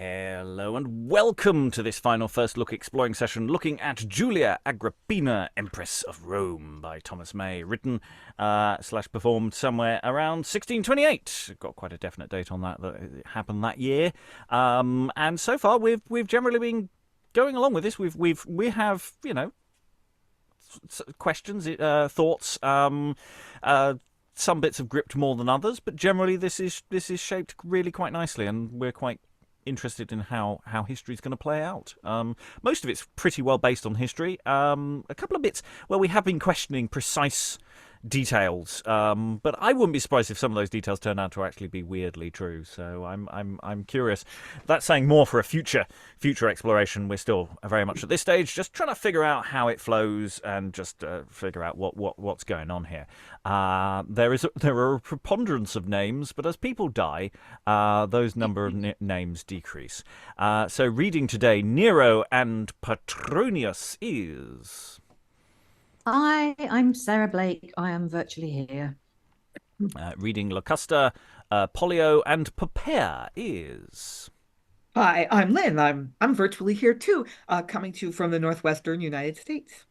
Hello and welcome to this final first look exploring session looking at Julia Agrippina, Empress of Rome by Thomas May, written / performed somewhere around 1628. Got quite a definite date on that it happened that year. And so far we've generally been going along with this. We have, you know, questions, thoughts, some bits have gripped more than others, but generally this is shaped really quite nicely, and we're quite interested in how history is going to play out. Most of it's pretty well based on history. A couple of bits where we have been questioning precise details, but I wouldn't be surprised if some of those details turn out to actually be weirdly true. So I'm curious. That's saying more for a future exploration. We're still very much at this stage just trying to figure out how it flows and just figure out what's going on here. There are a preponderance of names, but as people die, those number of names decrease. So reading today, Nero and Petronius is. I'm Sarah Blake. I am virtually here. Reading Locusta, Pollio and Poppaea is. Hi, I'm Lynn. I'm virtually here too, coming to you from the northwestern United States.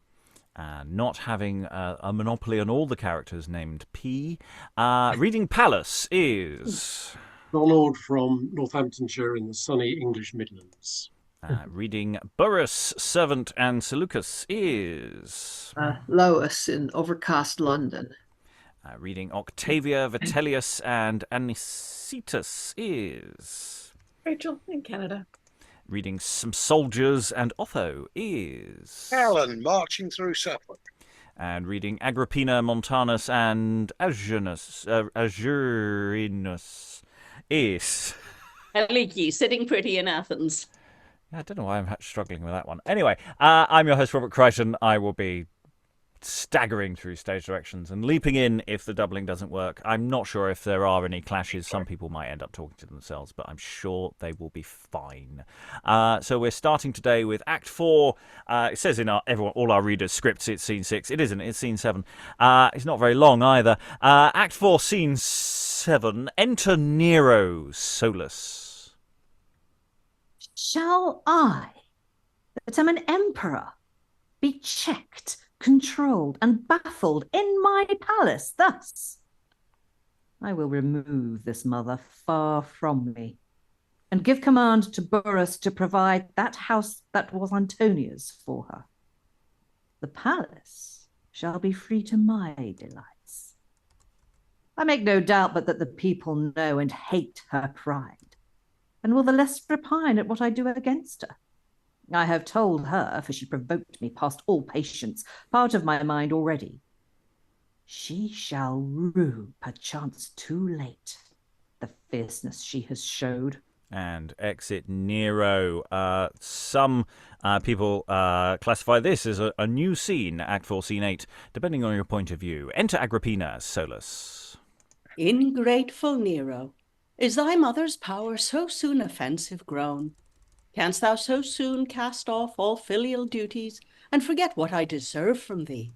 Not having a monopoly on all the characters named P. Reading Pallas is. Ronald from Northamptonshire in the sunny English Midlands. Reading Burrhus, Servant and Seleucus is. Lois in overcast London. Reading Octavia, Vitellius and Anicetus is. Rachel in Canada. Reading Some Soldiers and Otho is. Alan marching through Suffolk. And reading Agrippina, Montanus and Agerinus is. Aliki sitting pretty in Athens. I don't know why I'm struggling with that one. Anyway, I'm your host, Robert Crighton. I will be staggering through stage directions and leaping in if the doubling doesn't work. I'm not sure if there are any clashes. Some people might end up talking to themselves, but I'm sure they will be fine. So we're starting today with Act 4. It says in all our readers' scripts it's Scene 6. It isn't. It's Scene 7. It's not very long either. Act 4, Scene 7. Enter Nero, Solus. Shall I, that am an emperor, be checked, controlled, and baffled in my palace thus? I will remove this mother far from me, and give command to Burrhus to provide that house that was Antonia's for her. The palace shall be free to my delights. I make no doubt but that the people know and hate her pride, and will the less repine at what I do against her. I have told her, for she provoked me past all patience, part of my mind already. She shall rue, perchance too late, the fierceness she has showed. And exit Nero. Some people classify this as a new scene, Act 4, Scene 8, depending on your point of view. Enter Agrippina, Solus. Ingrateful Nero, is thy mother's power so soon offensive grown? Canst thou so soon cast off all filial duties, and forget what I deserve from thee?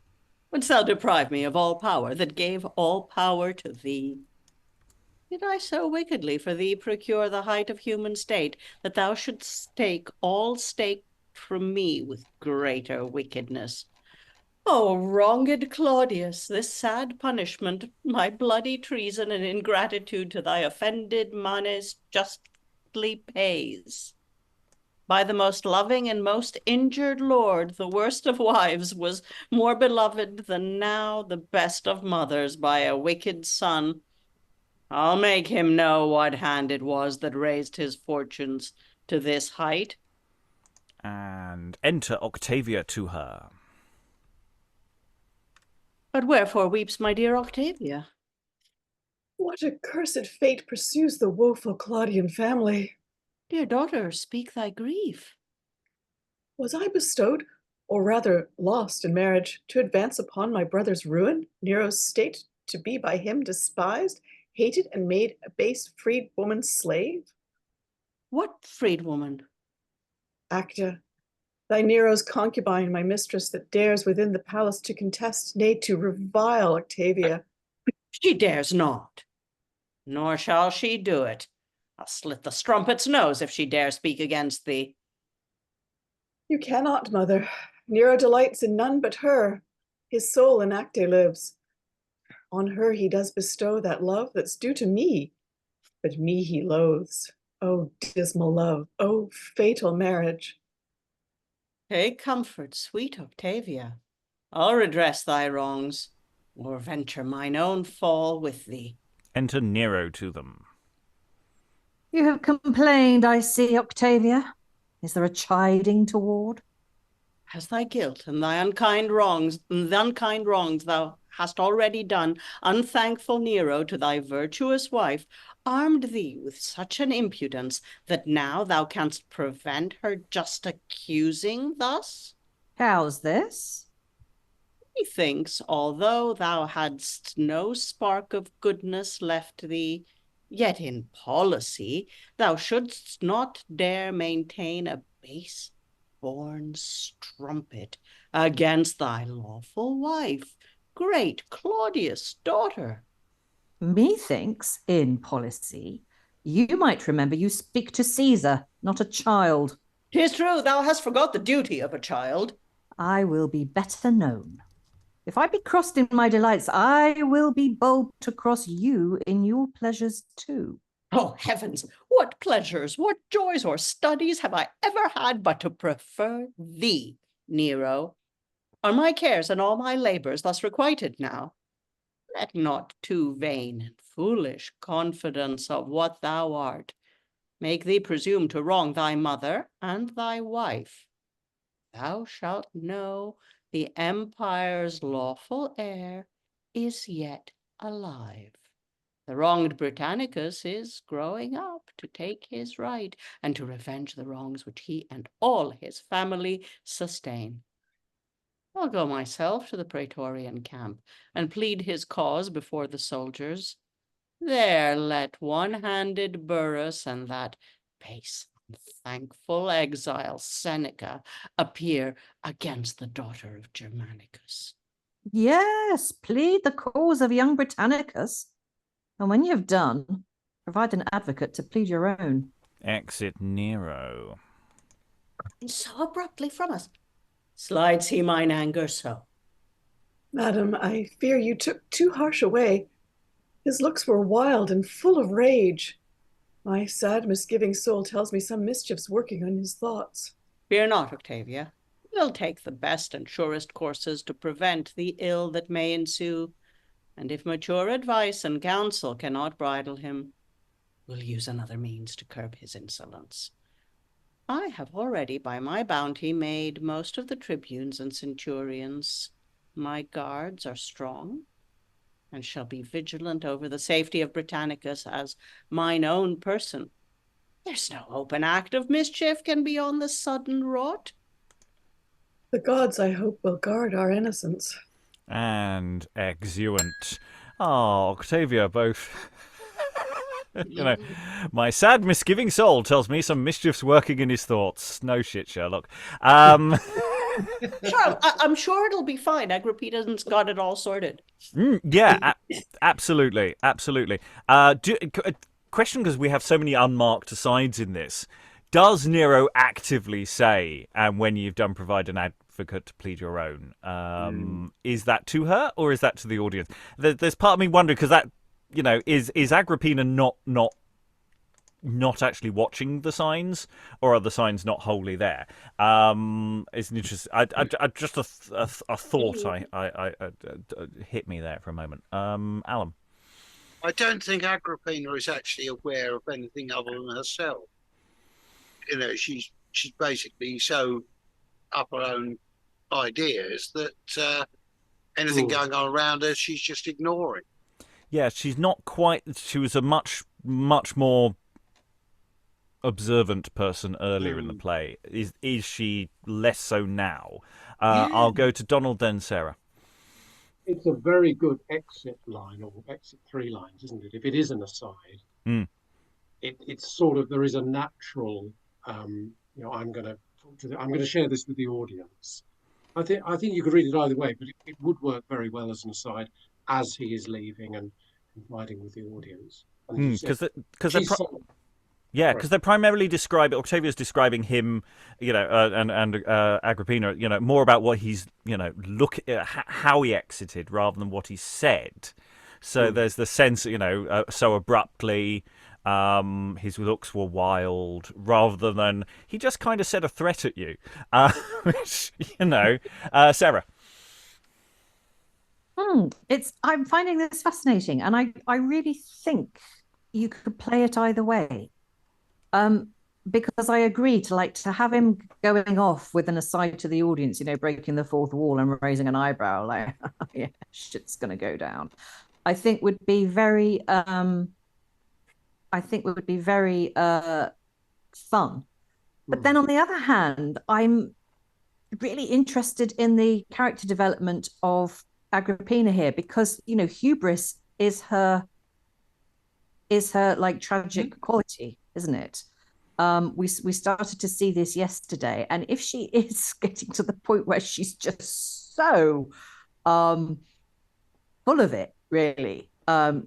Wouldst thou deprive me of all power that gave all power to thee? Did I so wickedly for thee procure the height of human state, that thou shouldst take all stake from me with greater wickedness? O wronged Claudius, this sad punishment, my bloody treason and ingratitude to thy offended manes justly pays. By the most loving and most injured lord, the worst of wives was more beloved than now the best of mothers by a wicked son. I'll make him know what hand it was that raised his fortunes to this height. And enter Octavia to her. But wherefore weeps my dear Octavia? What accursed fate pursues the woeful Claudian family? Dear daughter, speak thy grief. Was I bestowed, or rather lost in marriage, to advance upon my brother's ruin, Nero's state, to be by him despised, hated, and made a base freed woman's slave? What freed woman? Acta, thy Nero's concubine, my mistress, that dares within the palace to contest, nay, to revile Octavia. She dares not, nor shall she do it. I'll slit the strumpet's nose if she dare speak against thee. You cannot, mother. Nero delights in none but her. His soul in Acte lives. On her he does bestow that love that's due to me, but me he loathes. Oh, dismal love, oh, fatal marriage. Take comfort, sweet Octavia. I'll redress thy wrongs, or venture mine own fall with thee. Enter Nero to them. You have complained, I see, Octavia. Is there a chiding toward? Has thy guilt and thy unkind wrongs thou hast already done, unthankful Nero, to thy virtuous wife, armed thee with such an impudence that now thou canst prevent her just accusing thus? How's this? Methinks, although thou hadst no spark of goodness left thee, yet in policy thou shouldst not dare maintain a base-born strumpet against thy lawful wife, great Claudius' daughter. Methinks, in policy, you might remember you speak to Caesar, not a child. 'Tis true, thou hast forgot the duty of a child. I will be better known. If I be crossed in my delights, I will be bold to cross you in your pleasures too. Oh, heavens, what pleasures, what joys or studies have I ever had but to prefer thee, Nero? Are my cares and all my labours thus requited now? Let not too vain and foolish confidence of what thou art make thee presume to wrong thy mother and thy wife. Thou shalt know the empire's lawful heir is yet alive. The wronged Britannicus is growing up to take his right and to revenge the wrongs which he and all his family sustain. I'll go myself to the Praetorian camp and plead his cause before the soldiers. There let one-handed Burrhus and that base, unthankful exile Seneca appear against the daughter of Germanicus. Yes, plead the cause of young Britannicus. And when you have done, provide an advocate to plead your own. Exit Nero. So abruptly from us, slides he mine anger so? Madam, I fear you took too harsh a way. His looks were wild and full of rage. My sad, misgiving soul tells me some mischief's working on his thoughts. Fear not, Octavia. We'll take the best and surest courses to prevent the ill that may ensue. And if mature advice and counsel cannot bridle him, we'll use another means to curb his insolence. I have already by my bounty made most of the tribunes and centurions. My guards are strong, and shall be vigilant over the safety of Britannicus as mine own person. There's no open act of mischief can be on the sudden wrought. The gods, I hope, will guard our innocence. And exeunt. Oh, Octavia, both. My sad, misgiving soul tells me some mischief's working in his thoughts. No shit, Sherlock. Charles, I'm sure it'll be fine. Agrippina's got it all sorted. Absolutely. Question, because we have so many unmarked asides in this. Does Nero actively say, and when you've done provide an advocate to plead your own? Is that to her or is that to the audience? There's part of me wondering, because that, is Agrippina not actually watching the signs, or are the signs not wholly there? It's an interesting. I just a thought. I hit me there for a moment. Alan, I don't think Agrippina is actually aware of anything other than herself. She's basically so up her own ideas that anything going on around her, she's just ignoring. Yeah, she's not quite. She was a much more observant person earlier in the play. Is she less so now? I'll go to Donald, then Sarah. It's a very good exit line, or exit 3 lines, isn't it? If it is an aside, it's sort of, there is a natural. I'm going to share this with the audience. I think you could read it either way, but it would work very well as an aside as he is leaving and confiding with the audience. Yeah, because they're primarily Octavia's describing him, and Agrippina, more about what he's, how he exited rather than what he said. So there's the sense, so abruptly, his looks were wild, rather than he just kind of said a threat at you, which, Sarah. I'm finding this fascinating, and I really think you could play it either way. Because I agree to have him going off with an aside to the audience, breaking the fourth wall and raising an eyebrow, like, yeah, shit's gonna go down. I think would be very fun. But then on the other hand, I'm really interested in the character development of Agrippina here, because hubris is her like tragic quality, isn't it? We started to see this yesterday, and if she is getting to the point where she's just so full of it, really, and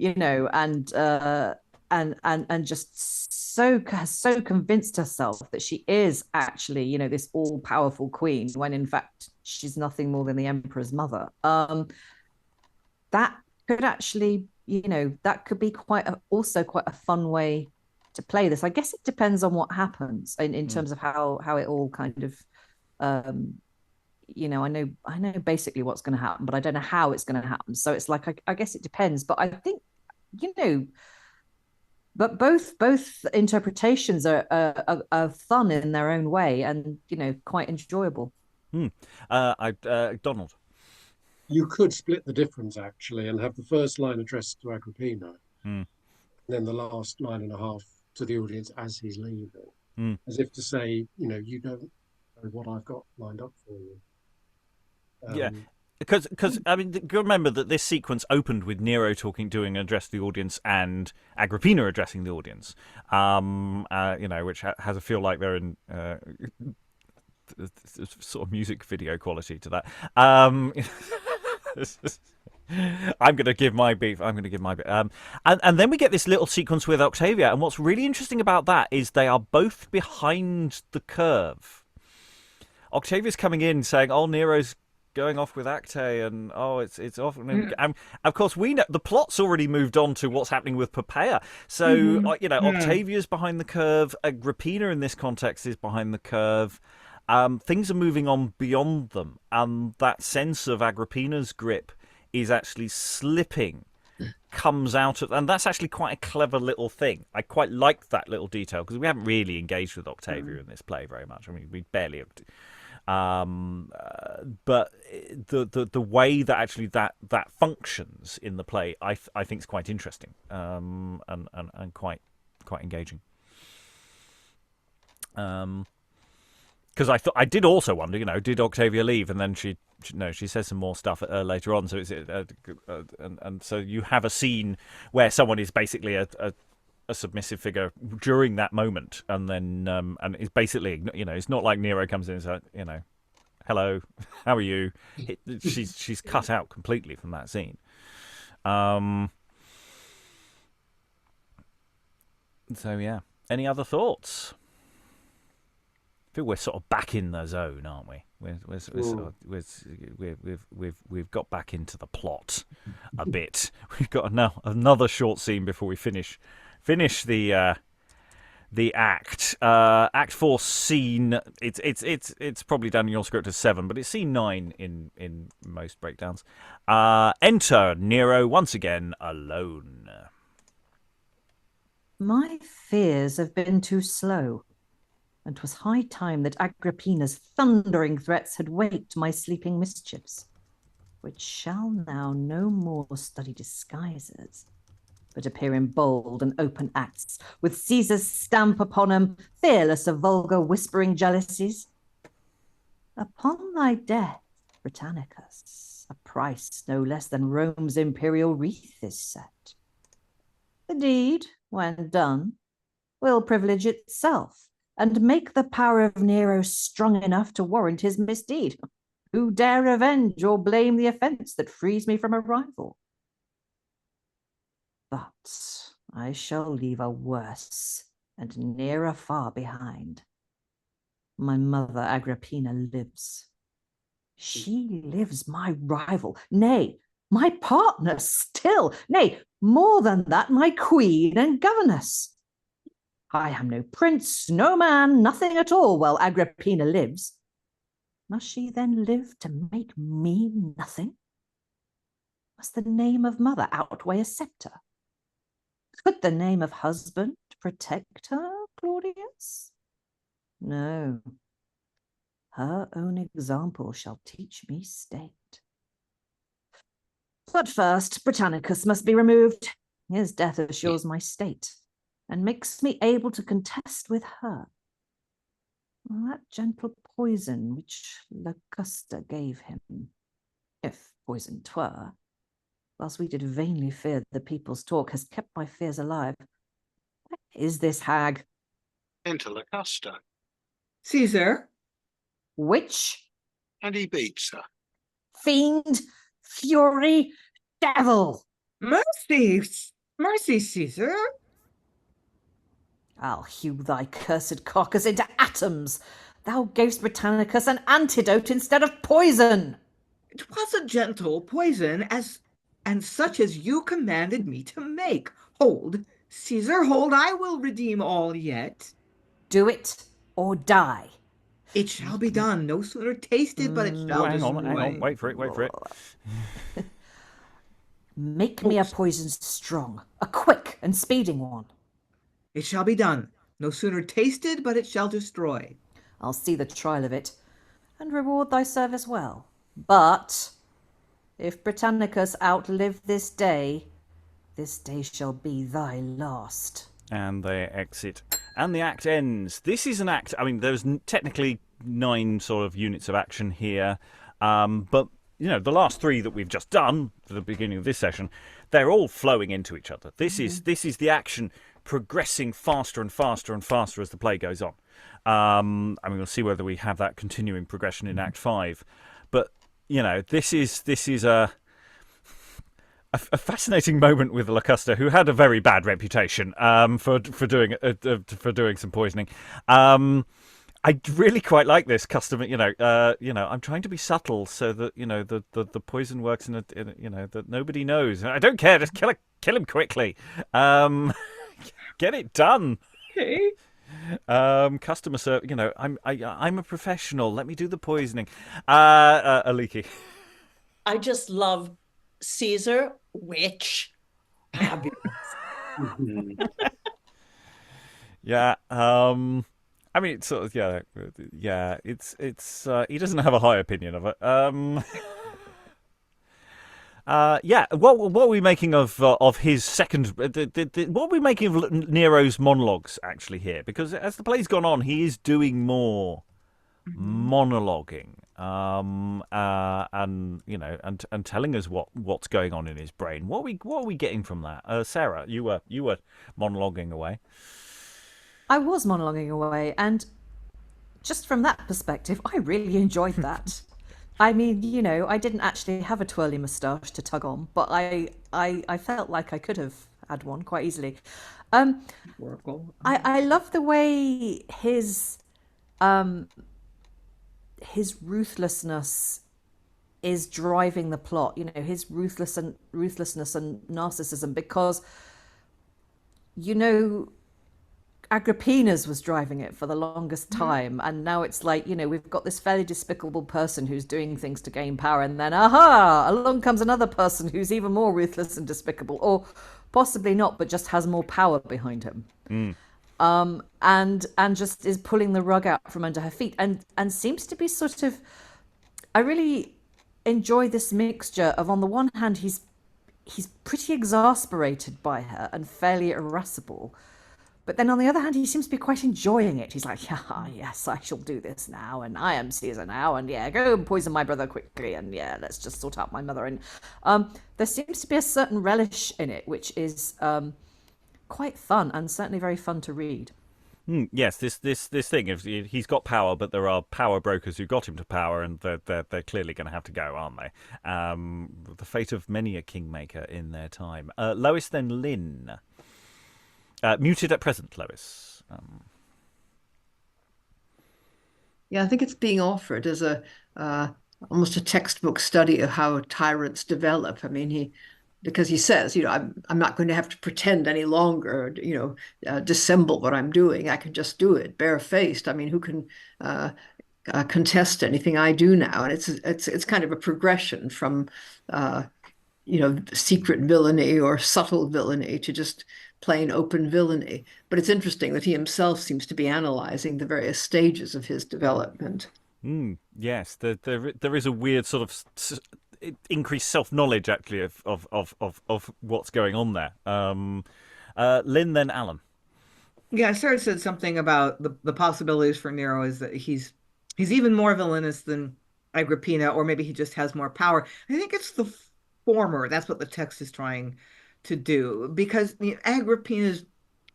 just so convinced herself that she is actually, this all-powerful queen, when in fact she's nothing more than the emperor's mother. That could actually, that could be also quite a fun way to play this. I guess it depends on what happens in terms of how it all kind of, I know basically what's going to happen, but I don't know how it's going to happen. So it's like, I guess it depends. But I think, but both interpretations are fun in their own way, and quite enjoyable. Donald. You could split the difference actually, and have the first line addressed to Agrippina, then the last line and a half to the audience as he's leaving, as if to say, you don't know what I've got lined up for you. Yeah, because I mean, you remember that this sequence opened with Nero doing an address to the audience, and Agrippina addressing the audience, which has a feel like they're in sort of music video quality to that. I'm going to give my beef. And then we get this little sequence with Octavia, and what's really interesting about that is they are both behind the curve. Octavia's coming in saying, "Oh, Nero's going off with Acte, and it's off." And of course, we know the plot's already moved on to what's happening with Poppaea. So Octavia's behind the curve. Agrippina in this context is behind the curve. Things are moving on beyond them, and that sense of Agrippina's grip is actually slipping, comes out of, and that's actually quite a clever little thing. I quite liked that little detail, because we haven't really engaged with Octavia in this play very much. I mean, we barely have. But the way that actually that functions in the play, I think is quite interesting, and quite engaging. Because I did also wonder, did Octavia leave, and then she says some more stuff later on. So and so you have a scene where someone is basically a submissive figure during that moment, and then and it's basically, it's not like Nero comes in and says, "Hello, how are you?" She's cut out completely from that scene. So yeah, any other thoughts? I feel we're sort of back in the zone, aren't we? We've got back into the plot a bit. We've got another short scene before we finish the act. Act 4 scene. It's probably down in your script as 7, but it's scene 9 in most breakdowns. Enter Nero once again alone. My fears have been too slow, and 'twas high time that Agrippina's thundering threats had waked my sleeping mischiefs, which shall now no more study disguises, but appear in bold and open acts, with Caesar's stamp upon 'em, fearless of vulgar whispering jealousies. Upon thy death, Britannicus, a price no less than Rome's imperial wreath is set. The deed, when done, will privilege itself, and make the power of Nero strong enough to warrant his misdeed. Who dare revenge or blame the offence that frees me from a rival? But I shall leave a worse and nearer far behind. My mother Agrippina lives. She lives, my rival, nay, my partner still, nay, more than that, my queen and governess. I am no prince, no man, nothing at all, while Agrippina lives. Must she then live to make me nothing? Must the name of mother outweigh a sceptre? Could the name of husband protect her, Claudius? No. Her own example shall teach me state. But first, Britannicus must be removed. His death assures my state, and makes me able to contest with her. That gentle poison which Locusta gave him, if poison 'twere, whilst we did vainly fear the people's talk, has kept my fears alive. Where is this hag? Enter Locusta. Caesar? Witch? And he beats her. Fiend? Fury? Devil? Mercy! Mercy, Caesar! I'll hew thy cursed carcass into atoms. Thou gavest Britannicus an antidote instead of poison. It was a gentle poison, and such as you commanded me to make. Hold, Caesar, hold, I will redeem all yet. Do it or die. It shall be done. No sooner tasted, but it shall hang destroy. on. Wait for it. Make me a poison strong, a quick and speeding one. It shall be done. No sooner tasted, but it shall destroy. I'll see the trial of it, and reward thy service well. But if Britannicus outlive this day shall be thy last. And they exit. And the act ends. This is an act, I mean, there's technically 9 sort of units of action here. But, you know, the last 3 that we've just done at the beginning of this session, they're all flowing into each other. This is the action progressing faster and faster and faster as the play goes on. I mean, we'll see whether we have that continuing progression in Act 5. But, you know, this is a fascinating moment with Locusta, who had a very bad reputation for doing some poisoning. I really quite like this custom. I'm trying to be subtle so that the poison works in a that nobody knows. I don't care. Just kill him quickly. Get it done. Okay. Customer service. I'm a professional. Let me do the poisoning. Aliki. I just love Caesar, witch. Fabulous. Yeah. I mean, it's sort of yeah. It's he doesn't have a high opinion of it. Yeah. What are we making of his second? What are we making of Nero's monologues actually here? Because as the play's gone on, he is doing more monologuing, and telling us what's going on in his brain. What are we getting from that? Sarah, you were monologuing away. I was monologuing away, and just from that perspective, I really enjoyed that. I mean, I didn't actually have a twirly moustache to tug on, but I felt like I could have had one quite easily. I love the way his ruthlessness is driving the plot. His ruthlessness and narcissism, because Agrippina's was driving it for the longest time, and now it's like, we've got this fairly despicable person who's doing things to gain power, and then along comes another person who's even more ruthless and despicable, or possibly not, but just has more power behind him. And just is pulling the rug out from under her feet, and seems to be sort of, I really enjoy this mixture of, on the one hand, he's pretty exasperated by her and fairly irascible. But then on the other hand, he seems to be quite enjoying it. He's like, yes, I shall do this now, and I am Caesar now, and go and poison my brother quickly, and let's just sort out my mother. And there seems to be a certain relish in it, which is quite fun, and certainly very fun to read. Yes, this thing, he's got power, but there are power brokers who got him to power, and they're clearly going to have to go, aren't they? The fate of many a kingmaker in their time. Lois, then Lynn. Muted at present, Lois. Yeah, I think it's being offered as a almost a textbook study of how tyrants develop. I mean, because he says, I'm not going to have to pretend any longer, dissemble what I'm doing. I can just do it barefaced. I mean, who can contest anything I do now? And it's kind of a progression from secret villainy or subtle villainy to just plain open villainy. But it's interesting that he himself seems to be analyzing the various stages of his development. Yes, there is a weird sort of increased self-knowledge, actually, of what's going on there. Lynn, then Alan. Yeah, Sarah said something about the possibilities for Nero is that he's even more villainous than Agrippina, or maybe he just has more power. I think it's the former. That's what the text is trying to do, because Agrippina's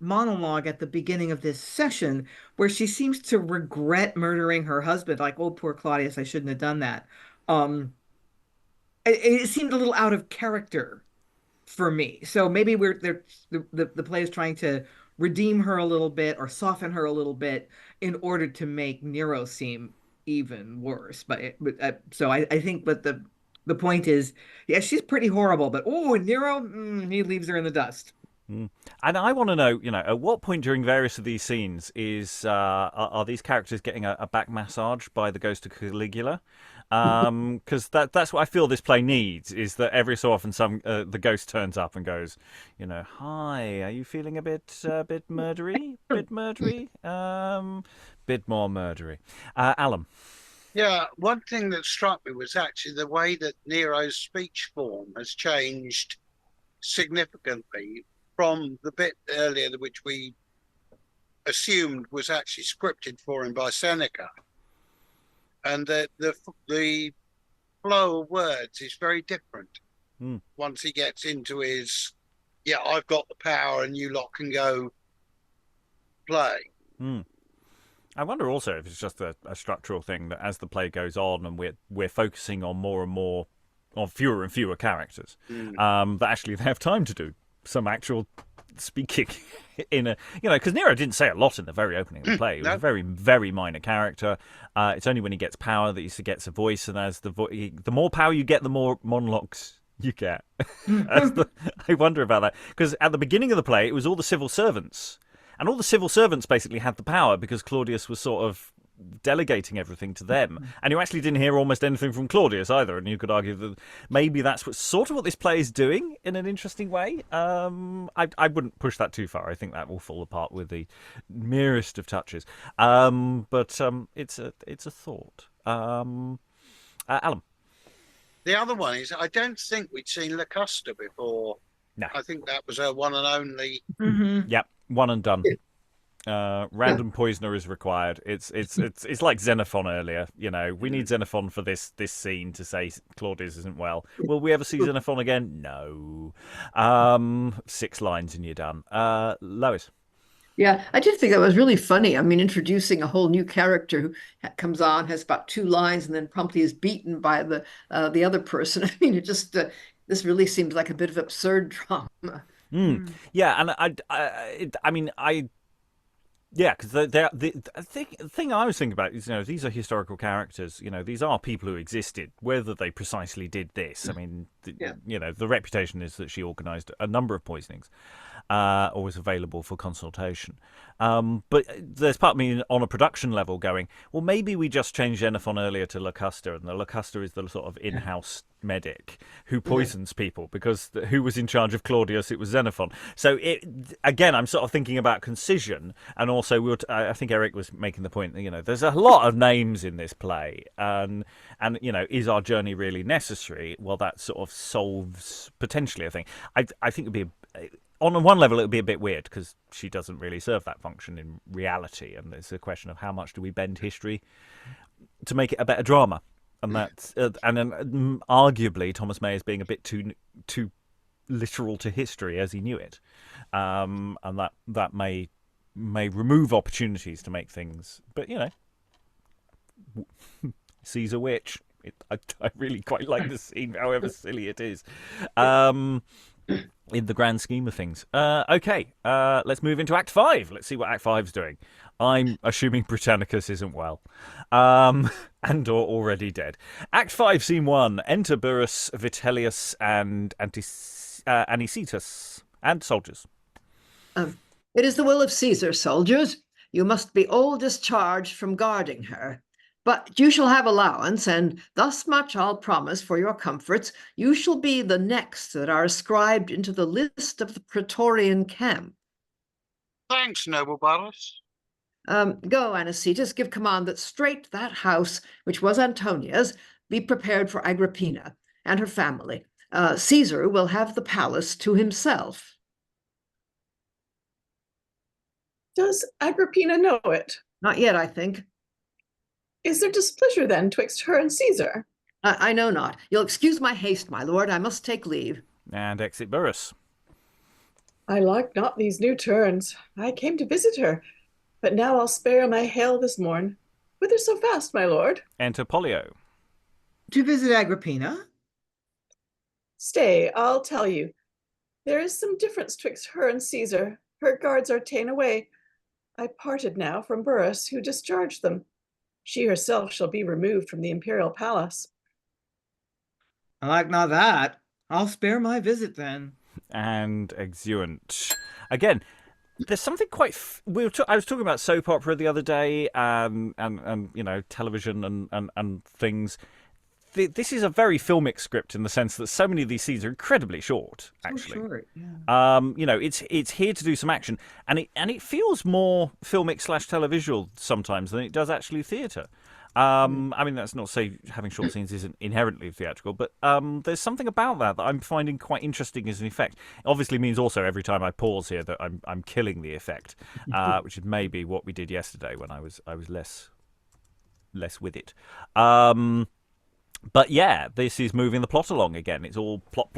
monologue at the beginning of this session, where she seems to regret murdering her husband, like, oh, poor Claudius, I shouldn't have done that. It seemed a little out of character for me. So maybe the play is trying to redeem her a little bit or soften her a little bit in order to make Nero seem even worse. So I think, but the point is, yeah, she's pretty horrible, but Nero, he leaves her in the dust. And I want to know, at what point during various of these scenes are these characters getting a back massage by the ghost of Caligula? Because that's what I feel this play needs, is that every so often the ghost turns up and goes, hi, are you feeling a bit murdery? Bit murdery? Bit more murdery. Alan. Yeah, one thing that struck me was actually the way that Nero's speech form has changed significantly from the bit earlier, which we assumed was actually scripted for him by Seneca. And the flow of words is very different once he gets into his, I've got the power and you lot can go play. I wonder also if it's just a structural thing, that as the play goes on and we're focusing on more and more, on fewer and fewer characters, that actually they have time to do some actual speaking in a, because Nero didn't say a lot in the very opening of the play. He was a very, very minor character. It's only when he gets power that he gets a voice, and as the more power you get, the more monologues you get. I wonder about that, because at the beginning of the play, it was all the civil servants. And all the civil servants basically had the power because Claudius was sort of delegating everything to them. And you actually didn't hear almost anything from Claudius either. And you could argue that maybe that's what this play is doing in an interesting way. I wouldn't push that too far. I think that will fall apart with the merest of touches. But it's a thought. Alan. The other one is, I don't think we'd seen Locusta before. No. I think that was her one and only. Yep, one and done. Random poisoner is required. It's like Xenophon earlier. We need Xenophon for this scene to say Claudius isn't well. Will we ever see Xenophon again? No. 6 lines and you're done. Lois. Yeah, I did think that was really funny. I mean, introducing a whole new character who comes on, has about 2 lines, and then promptly is beaten by the other person. I mean, it just this really seems like a bit of absurd drama. Yeah, and because the thing I was thinking about is, these are historical characters. These are people who existed. Whether they precisely did this, I mean, the reputation is that she organised a number of poisonings, or was available for consultation. But there's part of me on a production level going, well, maybe we just changed Xenophon earlier to Locusta, and the Locusta is the sort of in-house medic who poisons people, because who was in charge of Claudius? It was Xenophon. So again, I'm sort of thinking about concision, and also I think Eric was making the point that there's a lot of names in this play, and is our journey really necessary? Well, that sort of solves potentially a thing. I think it'd be on one level, it would be a bit weird because she doesn't really serve that function in reality, and it's a question of how much do we bend history to make it a better drama. And that's and then arguably Thomas May is being a bit too literal to history as he knew it, and that may remove opportunities to make things. But Caesar witch. I really quite like the scene, however silly it is. in the grand scheme of things. Okay, let's move into Act 5. Let's see what Act 5's doing. I'm assuming Britannicus isn't well. And or already dead. Act 5, Scene 1. Enter Burrhus, Vitellius, and Anicetus, and soldiers. It is the will of Caesar, soldiers. You must be all discharged from guarding her. But you shall have allowance, and thus much I'll promise for your comforts. You shall be the next that are ascribed into the list of the Praetorian camp. Thanks, noble Pallas. Go, Anicetus, give command that straight that house, which was Antonia's, be prepared for Agrippina and her family. Caesar will have the palace to himself. Does Agrippina know it? Not yet, I think. Is there displeasure then twixt her and Caesar? I know not. You'll excuse my haste, my lord. I must take leave. And exit Burrhus. I like not these new turns. I came to visit her, but now I'll spare my hail this morn. Whither so fast, my lord? Enter Pollio. To visit Agrippina? Stay, I'll tell you. There is some difference twixt her and Caesar. Her guards are ta'en away. I parted now from Burrhus, who discharged them. She herself shall be removed from the imperial palace. I like not that. I'll spare my visit then. And exeunt. Again, there's something quite. I was talking about soap opera the other day, and television and things. This is a very filmic script in the sense that so many of these scenes are incredibly short. Actually, so short, yeah. It's here to do some action, and it feels more filmic / televisual sometimes than it does actually theatre. I mean, that's not to say having short scenes isn't inherently theatrical, but there's something about that I'm finding quite interesting as an effect. It obviously means also every time I pause here that I'm killing the effect, which is maybe what we did yesterday when I was less with it. But yeah, this is moving the plot along again. It's all plot.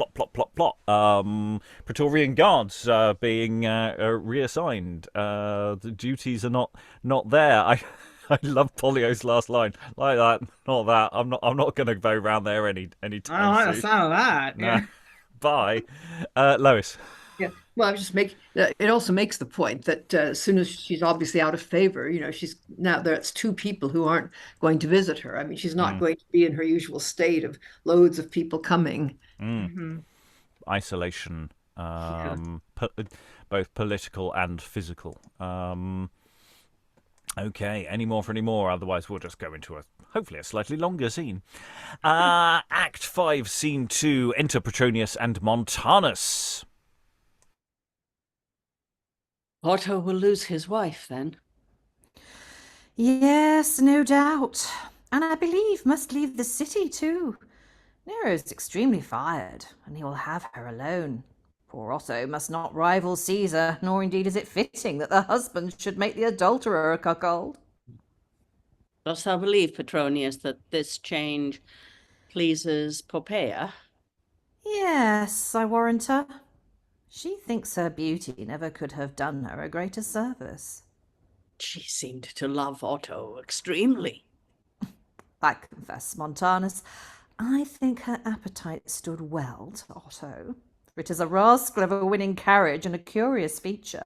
Praetorian guards being reassigned. The duties are not there. I love Pollio's last line. Like that, not that. I'm not going to go round there any time I don't like the soon. sound of that. No. Yeah. Bye, Lois. Yeah, well, I was just it also makes the point that as soon as she's obviously out of favor, she's now there's two people who aren't going to visit her. I mean, she's not going to be in her usual state of loads of people coming. Mm-hmm. Isolation, both political and physical. Okay, any more? Otherwise, we'll just go into hopefully a slightly longer scene. Act 5, Scene 2. Enter Petronius and Montanus. Otto will lose his wife, then. Yes, no doubt. And I believe must leave the city too. Nero's extremely fired, and he will have her alone. Poor Otto must not rival Caesar, nor indeed is it fitting that the husband should make the adulterer a cuckold. Dost thou believe, Petronius, that this change pleases Poppaea? Yes, I warrant her. She thinks her beauty never could have done her a greater service. She seemed to love Otto extremely. I confess, Montanus, I think her appetite stood well to Otto. For it is a rascal of a winning carriage and a curious feature.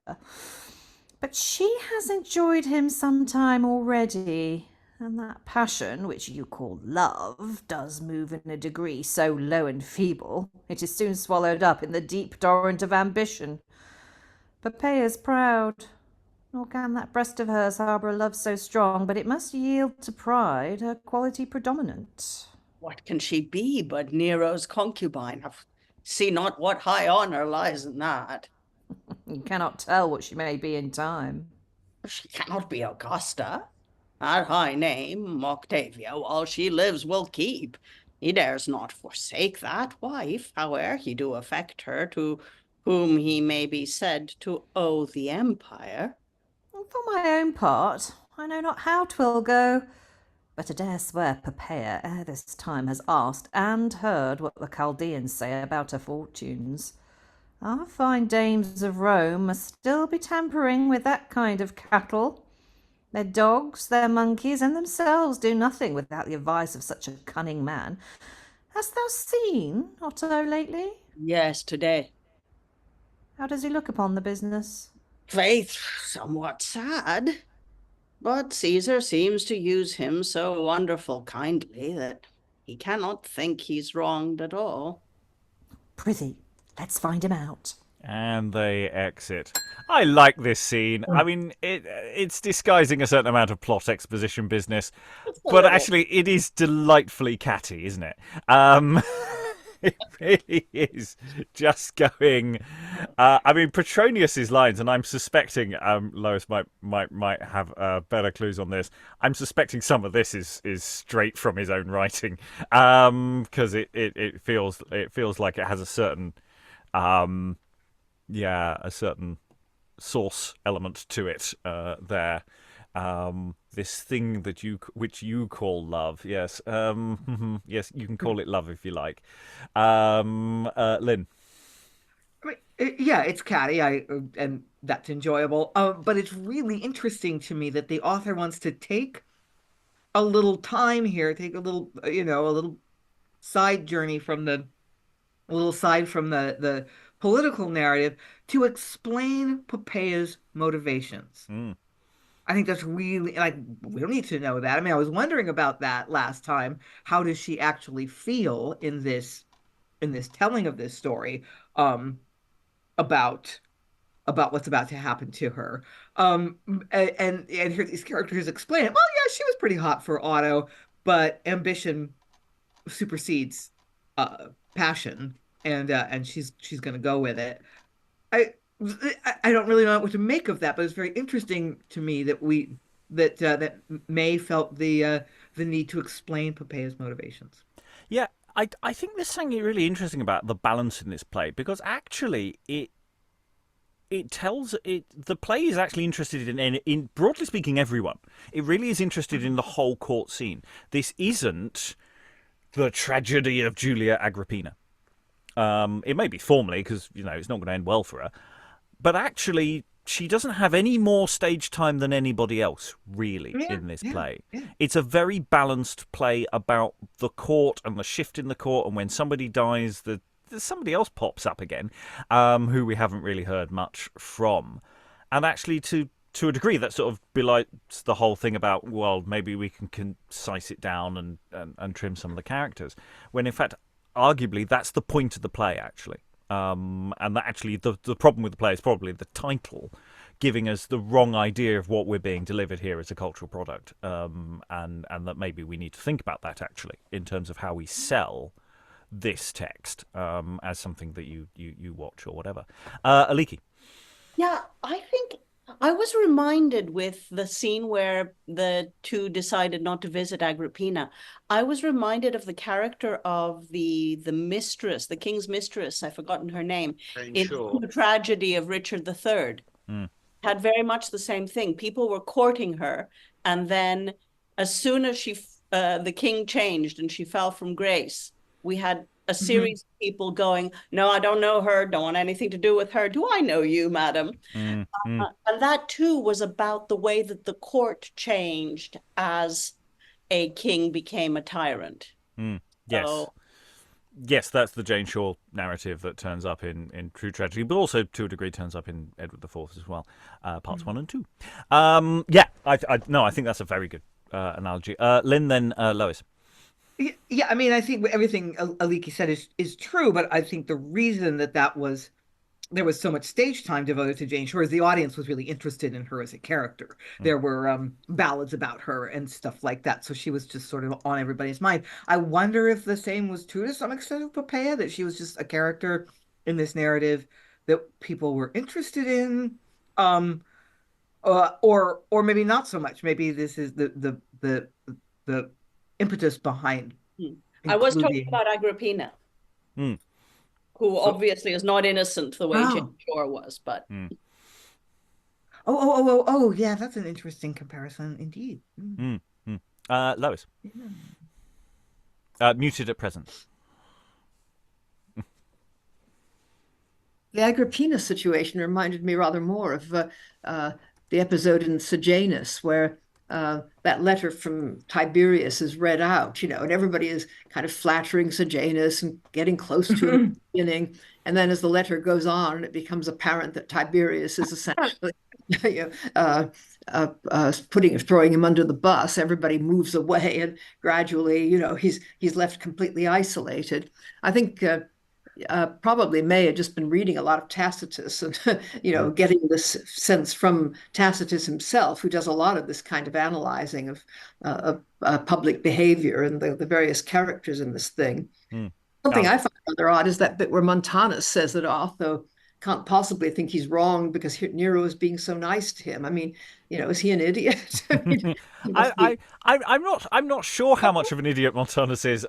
But she has enjoyed him some time already, and that passion, which you call love, does move in a degree so low and feeble, it is soon swallowed up in the deep torrent of ambition. Poppaea's proud, nor can that breast of hers harbour a love so strong, but it must yield to pride, her quality predominant. What can she be but Nero's concubine? See not what high honour lies in that. You cannot tell what she may be in time. She cannot be Augusta. That high name, Octavia, while she lives, will keep. He dares not forsake that wife, howe'er he do affect her, to whom he may be said to owe the empire. For my own part, I know not how 'twill go, but I dare swear Poppaea ere this time has asked and heard what the Chaldeans say about her fortunes. Our fine dames of Rome must still be tampering with that kind of cattle. Their dogs, their monkeys, and themselves do nothing without the advice of such a cunning man. Hast thou seen Otto lately? Yes, today. How does he look upon the business? Faith, somewhat sad. But Caesar seems to use him so wonderful kindly that he cannot think he's wronged at all. Prithee, let's find him out. And they exit. I like this scene. I mean, it's disguising a certain amount of plot exposition business, but actually it is delightfully catty, isn't it? It really is just going. I mean, Petronius's lines, and I'm suspecting Lois might have better clues on this. I'm suspecting some of this is straight from his own writing, because it feels like it has a certain a certain source element to it there. This thing that which you call love, yes, yes, you can call it love if you like. Lynn. I mean, yeah, it's catty, and that's enjoyable. But it's really interesting to me that the author wants to take a little time here, take a little, a little side journey from the political narrative to explain Poppaea's motivations. I think that's really, like, we don't need to know that. I mean, I was wondering about that last time. How does she actually feel in this telling of this story, about what's about to happen to her? And here these characters explain it. Well, yeah, she was pretty hot for Otto, but ambition supersedes passion, and she's going to go with it. I don't really know what to make of that, but it's very interesting to me that that May felt the need to explain Poppaea's motivations. Yeah, I think there's something really interesting about the balance in this play, because actually the play is actually interested in broadly speaking everyone. It really is interested in the whole court scene. This isn't the tragedy of Julia Agrippina. It may be formally, because it's not going to end well for her. But actually, she doesn't have any more stage time than anybody else, really, in this play. Yeah. It's a very balanced play about the court and the shift in the court, and when somebody dies, somebody else pops up again, who we haven't really heard much from. And actually, to a degree, that sort of belies the whole thing about, well, maybe we can concise it down and trim some of the characters, when in fact, arguably, that's the point of the play, actually. And that actually the problem with the play is probably the title giving us the wrong idea of what we're being delivered here as a cultural product, and that maybe we need to think about that actually in terms of how we sell this text as something that you watch or whatever. Aliki. Yeah, I think I was reminded with the scene where the two decided not to visit Agrippina. I was reminded of the character of the mistress, the king's mistress, I've forgotten her name, in the tragedy of Richard III. Had very much the same thing. People were courting her, and then as soon as the king changed and she fell from grace, we had a series of people going, no, I don't know her, don't want anything to do with her. Do I know you, madam? And that too was about the way that the court changed as a king became a tyrant. Yes. So, yes, that's the Jane Shore narrative that turns up in True Tragedy, but also to a degree turns up in Edward IV as well, parts 1 and 2. I think that's a very good analogy. Lynn, then Lois. Yeah, I mean, I think everything Aliki said is true, but I think the reason that there was so much stage time devoted to Jane Shore is the audience was really interested in her as a character. There were ballads about her and stuff like that, so she was just sort of on everybody's mind. I wonder if the same was true to some extent of Poppaea, that she was just a character in this narrative that people were interested in, or maybe not so much. Maybe this is the impetus behind. I was talking about Agrippina, who obviously is not innocent the way Jane Shore was, but oh, yeah, that's an interesting comparison indeed. Lois. Muted at present. The Agrippina situation reminded me rather more of the episode in Sejanus, where that letter from Tiberius is read out, and everybody is kind of flattering Sejanus and getting close to him at the beginning. And then as the letter goes on, it becomes apparent that Tiberius is essentially throwing him under the bus. Everybody moves away, and gradually, he's left completely isolated. I think probably May had just been reading a lot of Tacitus and, getting this sense from Tacitus himself, who does a lot of this kind of analyzing of public behavior and the various characters in this thing. Something I find rather odd is that bit where Montanus says that Otho can't possibly think he's wrong because Nero is being so nice to him. I mean, is he an idiot? I'm not sure how much of an idiot Montanus is,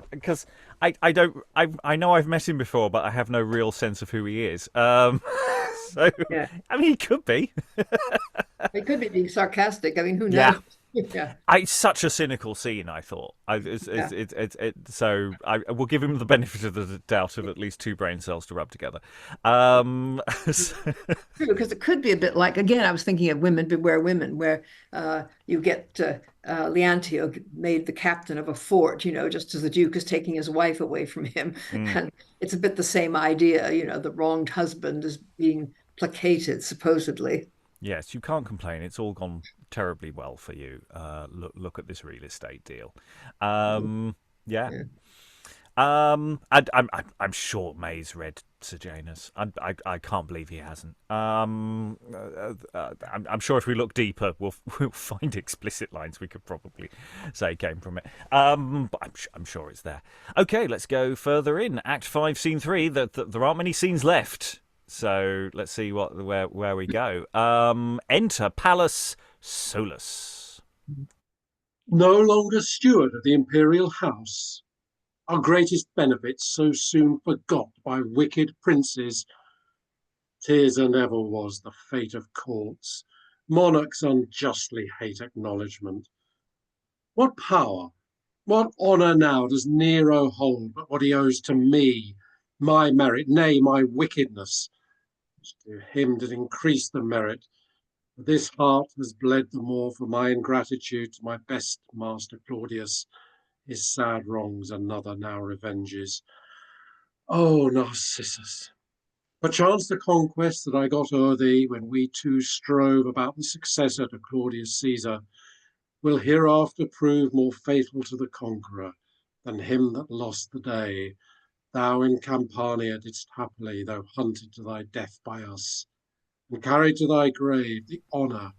because I know I've met him before, but I have no real sense of who he is. So yeah. I mean, he could be. He could be being sarcastic. I mean, who knows? Yeah. It's such a cynical scene, I thought. So I will give him the benefit of the doubt of at least 2 brain cells to rub together. True, because it could be a bit like, again, I was thinking of Women Beware Women, where you get Leontio made the captain of a fort, just as the Duke is taking his wife away from him. And it's a bit the same idea, the wronged husband is being placated, supposedly. Yes, you can't complain. It's all gone terribly well for you. Look at this real estate deal. Yeah. I'm sure May's read Sejanus. I can't believe he hasn't. I'm sure if we look deeper, we'll find explicit lines we could probably say came from it. But I'm sure it's there. Okay, let's go further in. Act 5, Scene 3. There aren't many scenes left. So let's see where we go. Enter Pallas Solus. No longer steward of the imperial house, our greatest benefits so soon forgot by wicked princes. 'Tis and ever was the fate of courts. Monarchs unjustly hate acknowledgement. What power, what honour now does Nero hold but what he owes to me, my merit, nay, my wickedness? To him did increase the merit. This heart has bled the more for my ingratitude to my best master Claudius. His sad wrongs another now revenges. O Narcissus, perchance the conquest that I got o'er thee when we two strove about the successor to Claudius Caesar will hereafter prove more fatal to the conqueror than him that lost the day. Thou in Campania didst happily, though hunted to thy death by us, and carried to thy grave the honour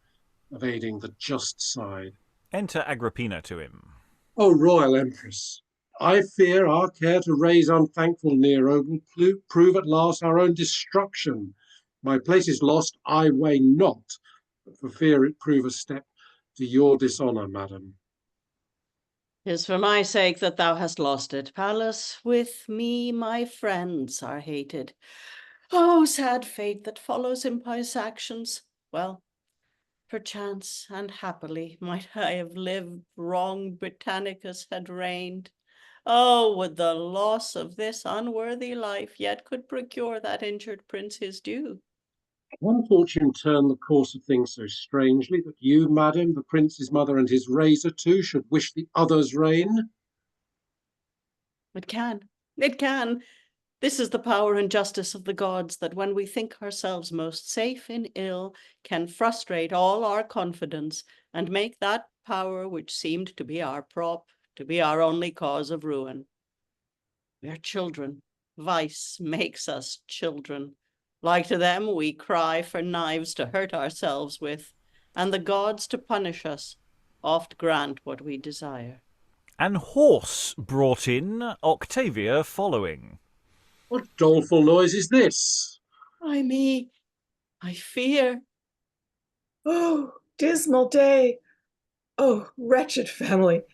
of aiding the just side. Enter Agrippina to him. O royal empress, I fear our care to raise unthankful Nero will prove at last our own destruction. My place is lost, I weigh not, but for fear it prove a step to your dishonour, madam. 'Tis for my sake that thou hast lost it, Pallas. With me my friends are hated. Oh, sad fate that follows impious actions. Well, perchance and happily might I have lived, wrong Britannicus had reigned. Oh, would the loss of this unworthy life yet could procure that injured prince his due. One fortune turned the course of things so strangely that you, madam, the prince's mother, and his razor too, should wish the other's reign? It can. This is the power and justice of the gods, that when we think ourselves most safe in ill, can frustrate all our confidence, and make that power which seemed to be our prop, to be our only cause of ruin. We are children. Vice makes us children. Like to them, we cry for knives to hurt ourselves with, and the gods to punish us oft grant what we desire. And horse brought in, Octavia following. What doleful noise is this? Ay me, I fear. Oh, dismal day. Oh, wretched family.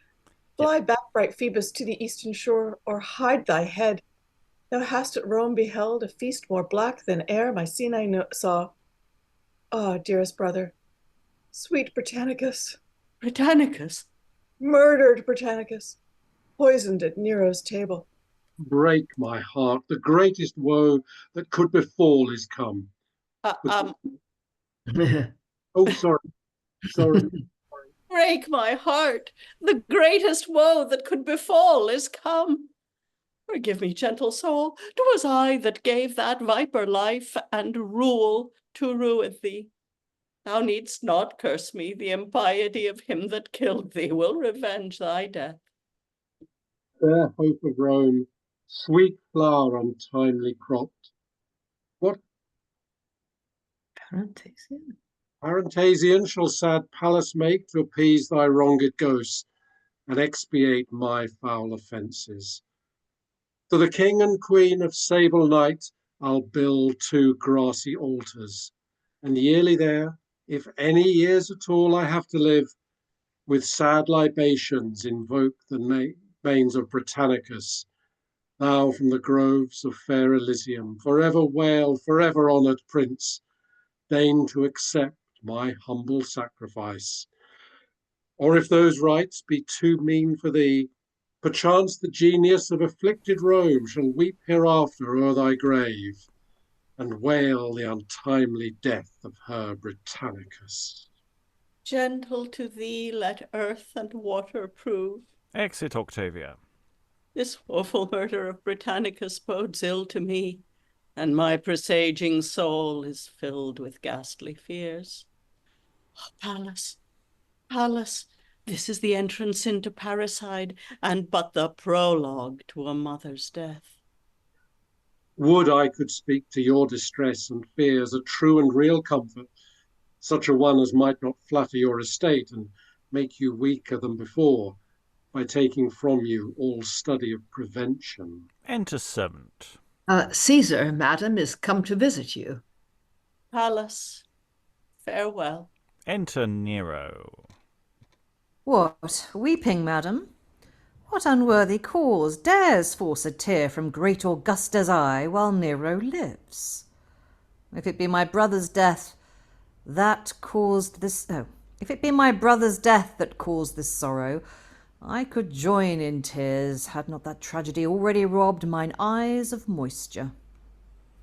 Fly back, bright Phoebus, to the eastern shore, or hide thy head. Thou hast at Rome beheld a feast more black than e'er my Mycenae saw. Ah, dearest brother, sweet Britannicus. Britannicus? Murdered Britannicus, poisoned at Nero's table. Break my heart, the greatest woe that could befall is come. Oh, sorry. break my heart. The greatest woe that could befall is come. Forgive me, gentle soul. 'Twas I that gave that viper life and rule to ruin thee. Thou needst not curse me. The impiety of him that killed thee will revenge thy death. Fair hope of Rome, sweet flower untimely cropped. What Parentasian shall sad Pallas make to appease thy wronged ghost and expiate my foul offences? To the king and queen of sable night I'll build 2 grassy altars, and yearly there, if any years at all I have to live, with sad libations invoke the manes of Britannicus. Thou from the groves of fair Elysium, forever wail, forever honoured prince, deign to accept my humble sacrifice. Or if those rites be too mean for thee, perchance the genius of afflicted Rome shall weep hereafter o'er thy grave, and wail the untimely death of her Britannicus. Gentle to thee let earth and water prove. Exit Octavia. This woeful murder of Britannicus bodes ill to me, and my presaging soul is filled with ghastly fears. Oh, Pallas, Pallas, this is the entrance into parricide, and but the prologue to a mother's death. Would I could speak to your distress and fears a true and real comfort, such a one as might not flatter your estate and make you weaker than before, by taking from you all study of prevention. Enter servant. Caesar, madam, is come to visit you. Pallas, farewell. Enter Nero. What, weeping, madam? What unworthy cause dares force a tear from great Augusta's eye while Nero lives? If it be my brother's death that caused this... Oh, if it be my brother's death that caused this sorrow, I could join in tears, had not that tragedy already robbed mine eyes of moisture.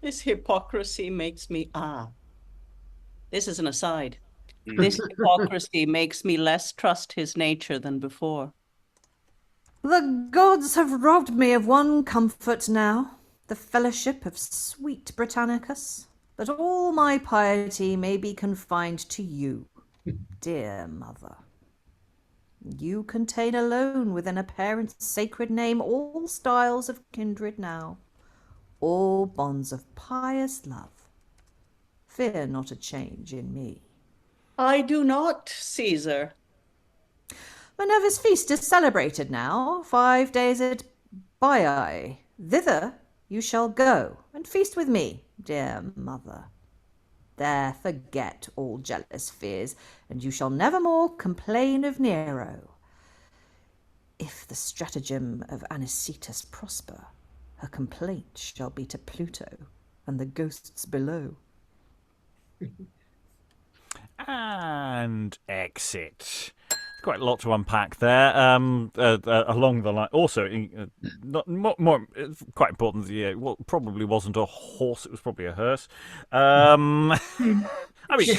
This hypocrisy makes me... This is an aside. This hypocrisy makes me less trust his nature than before. The gods have robbed me of one comfort now, the fellowship of sweet Britannicus, that all my piety may be confined to you, dear mother. You contain alone within a parent's sacred name all styles of kindred now, all bonds of pious love. Fear not a change in me. I do not, Caesar. Minerva's feast is celebrated now, 5 days at Baiae. Thither you shall go, and feast with me, dear mother. There forget all jealous fears, and you shall never more complain of Nero. If the stratagem of Anicetus prosper, her complaint shall be to Pluto and the ghosts below. And exit. Quite a lot to unpack there. Along the line, also, not more quite important. Yeah, well, probably wasn't a horse. It was probably a hearse. I mean, it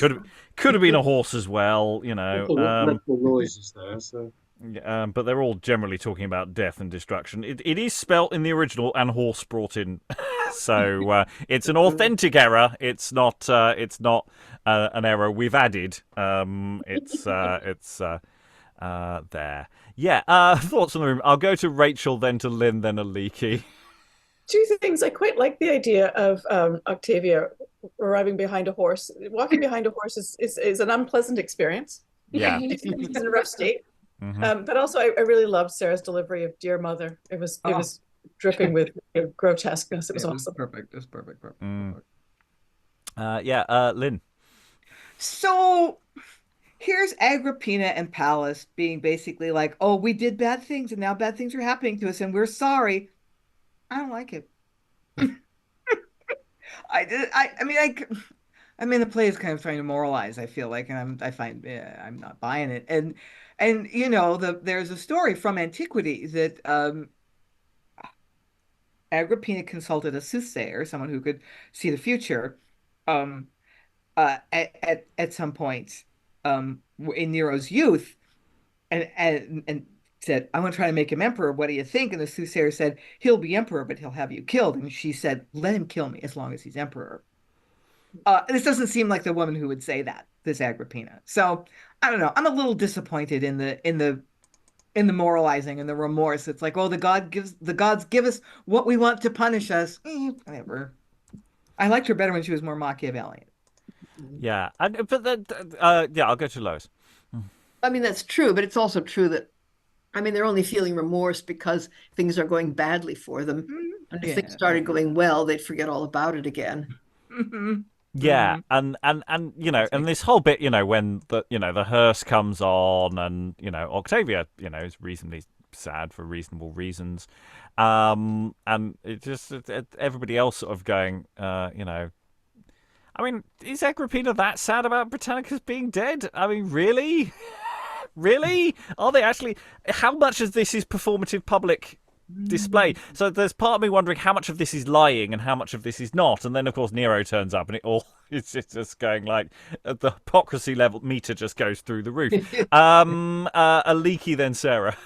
could have been a horse as well. You know, dreadful noises there. So. But they're all generally talking about death and destruction. It is spelt in the original and horse brought in, so it's an authentic error. It's not an error we've added. It's there. Yeah. Thoughts on the room. I'll go to Rachel, then to Lynn, then Aliki. 2 things. I quite like the idea of Octavia arriving behind a horse. Walking behind a horse is an unpleasant experience. Yeah. He's in a rough state. Mm-hmm. But also, I really loved Sarah's delivery of "Dear Mother." It was dripping with grotesqueness. It was awesome. Perfect. It was perfect. Lynn. So here's Agrippina and Pallas being basically like, "Oh, we did bad things, and now bad things are happening to us, and we're sorry." I don't like it. I mean, the play is kind of trying to moralize, I feel like, and I'm not buying it. And you know, there's a story from antiquity that Agrippina consulted a soothsayer, someone who could see the future, at some point in Nero's youth, and said, I want to try to make him emperor. What do you think? And the soothsayer said, he'll be emperor, but he'll have you killed. And she said, let him kill me as long as he's emperor. This doesn't seem like the woman who would say that, this Agrippina. So I don't know. I'm a little disappointed in the moralizing and the remorse. It's like, oh, the gods give us what we want to punish us. Whatever. I liked her better when she was more Machiavellian. Yeah, but I'll go to Lois. I mean, that's true, but it's also true that, I mean, they're only feeling remorse because things are going badly for them. And if things started going well, they'd forget all about it again. Yeah, and and this whole bit, when the hearse comes on, and Octavia, is reasonably sad for reasonable reasons, and it just everybody else sort of going, I mean, is Agrippina that sad about Britannicus being dead? I mean, really? Really? Are they actually? How much of this is performative public display? So there's part of me wondering how much of this is lying and how much of this is not. And then, of course, Nero turns up and it's just going like, the hypocrisy level meter just goes through the roof. Aliki, then Sarah.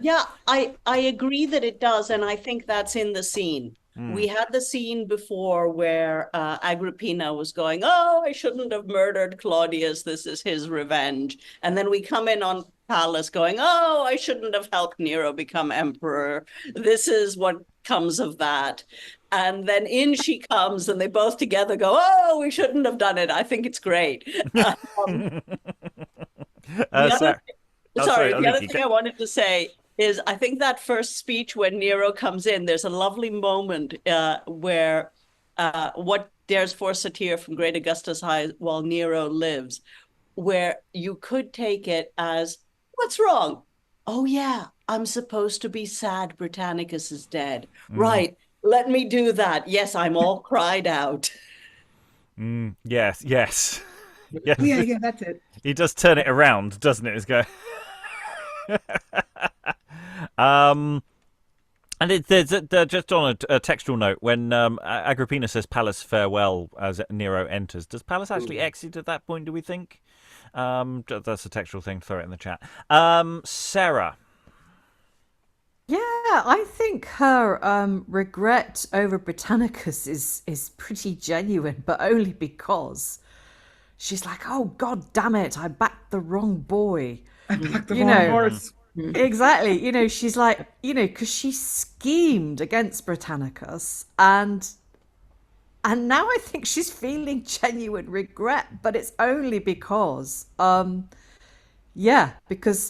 Yeah, I agree that it does, and I think that's in the scene. We had the scene before where Agrippina was going, oh, I shouldn't have murdered Claudius. This is his revenge. And then we come in on Pallas going, oh, I shouldn't have helped Nero become emperor. This is what comes of that. And then in she comes and they both together go, oh, we shouldn't have done it. I think it's great. The other thing I wanted to say is I think that first speech when Nero comes in, there's a lovely moment where what dares force a tear from great Augustus' eyes while Nero lives, where you could take it as, what's wrong? Oh, yeah, I'm supposed to be sad Britannicus is dead. Right, let me do that. Yes, I'm all cried out. Yes. Yes. Yeah, that's it. He does turn it around, doesn't it? It's go. And there's just on a textual note, when Agrippina says Pallas farewell as Nero enters, does Pallas actually exit at that point, do we think? That's a textual thing, throw it in the chat. Sarah. Yeah, I think her regret over Britannicus is pretty genuine, but only because she's like, oh, God damn it, I backed the wrong boy. I backed the wrong horse. Exactly. She's like, because she schemed against Britannicus and now I think she's feeling genuine regret, but it's only because,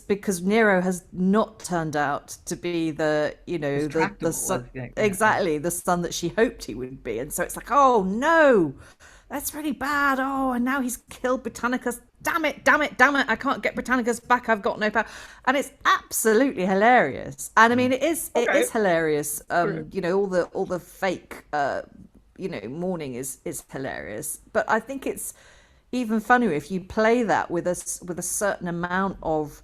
because Nero has not turned out to be the son, exactly, the son that she hoped he would be. And so it's like, oh no, that's really bad. Oh, and now he's killed Britannicus. Damn it, I can't get Britannicus back. I've got no power. And it's absolutely hilarious. And I mean, it is hilarious. All the fake, mourning is hilarious. But I think it's even funnier if you play that with a certain amount of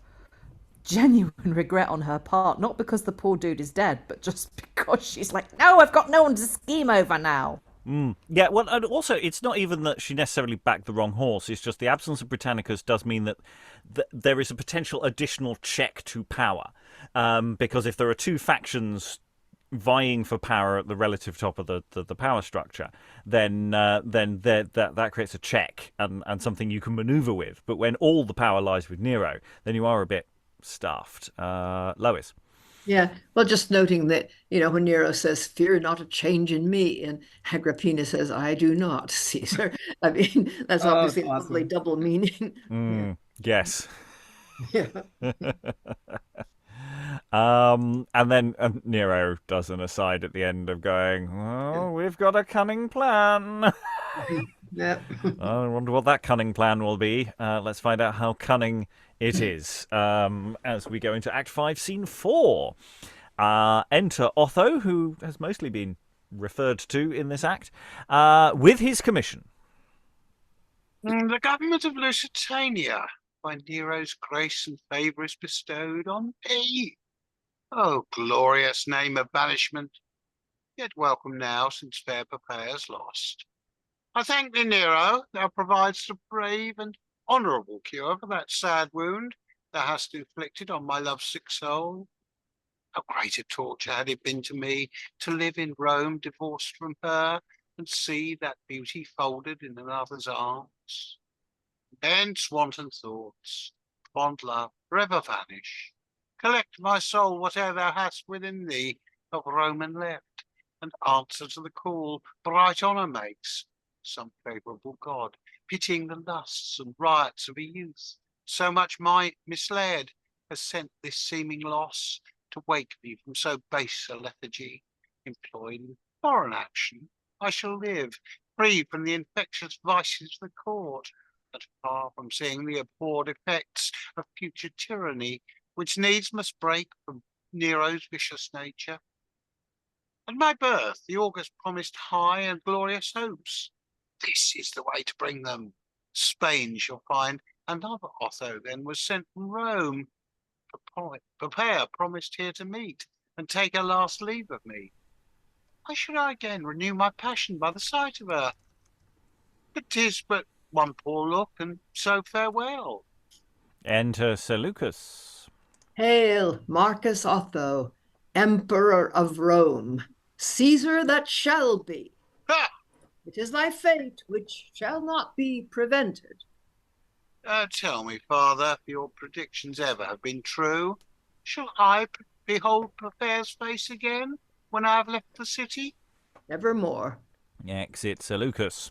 genuine regret on her part, not because the poor dude is dead, but just because she's like, no, I've got no one to scheme over now. Yeah, well, and also, it's not even that she necessarily backed the wrong horse. It's just the absence of Britannicus does mean that there is a potential additional check to power. Because if there are two factions vying for power at the relative top of the power structure, then that creates a check and something you can maneuver with. But when all the power lies with Nero, then you are a bit stuffed. Lois. Yeah, well, just noting that, when Nero says, fear not a change in me, and Agrippina says, I do not, Caesar. I mean, that's obviously a lovely double meaning. Yes. Yeah. And then Nero does an aside at the end of going, oh, we've got a cunning plan. Yep. I wonder what that cunning plan will be. Let's find out how cunning it is as we go into Act 5, Scene 4. Enter Otho, who has mostly been referred to in this act, with his commission. The government of Lusitania, by Nero's grace and favour, is bestowed on me. Oh, glorious name of banishment, yet welcome now, since fair Poppaea's lost. I thank thee, Nero, thou providest a brave and honourable cure for that sad wound thou hast inflicted on my lovesick soul? How great a torture had it been to me to live in Rome divorced from her, and see that beauty folded in another's arms. Hence wanton thoughts, fond love, forever vanish. Collect, my soul, whate'er thou hast within thee of Roman left, and answer to the call bright honour makes. Some favourable god, pitying the lusts and riots of a youth, so much might misled, has sent this seeming loss to wake me from so base a lethargy. Employed in foreign action, I shall live, free from the infectious vices of the court, and far from seeing the abhorred effects of future tyranny, which needs must break from Nero's vicious nature. At my birth, the augurs promised high and glorious hopes. This is the way to bring them. Spain shall find another Otho then was sent from Rome. Poppaea promised here to meet and take her last leave of me. Why should I again renew my passion by the sight of her? But 'tis but one poor look, and so farewell. Enter Seleucus. Hail, Marcus Otho, Emperor of Rome, Caesar that shall be. Ha! It is thy fate which shall not be prevented. Tell me, father, if your predictions ever have been true, shall I behold Poppaea's face again when I have left the city? Nevermore. Exit Seleucus.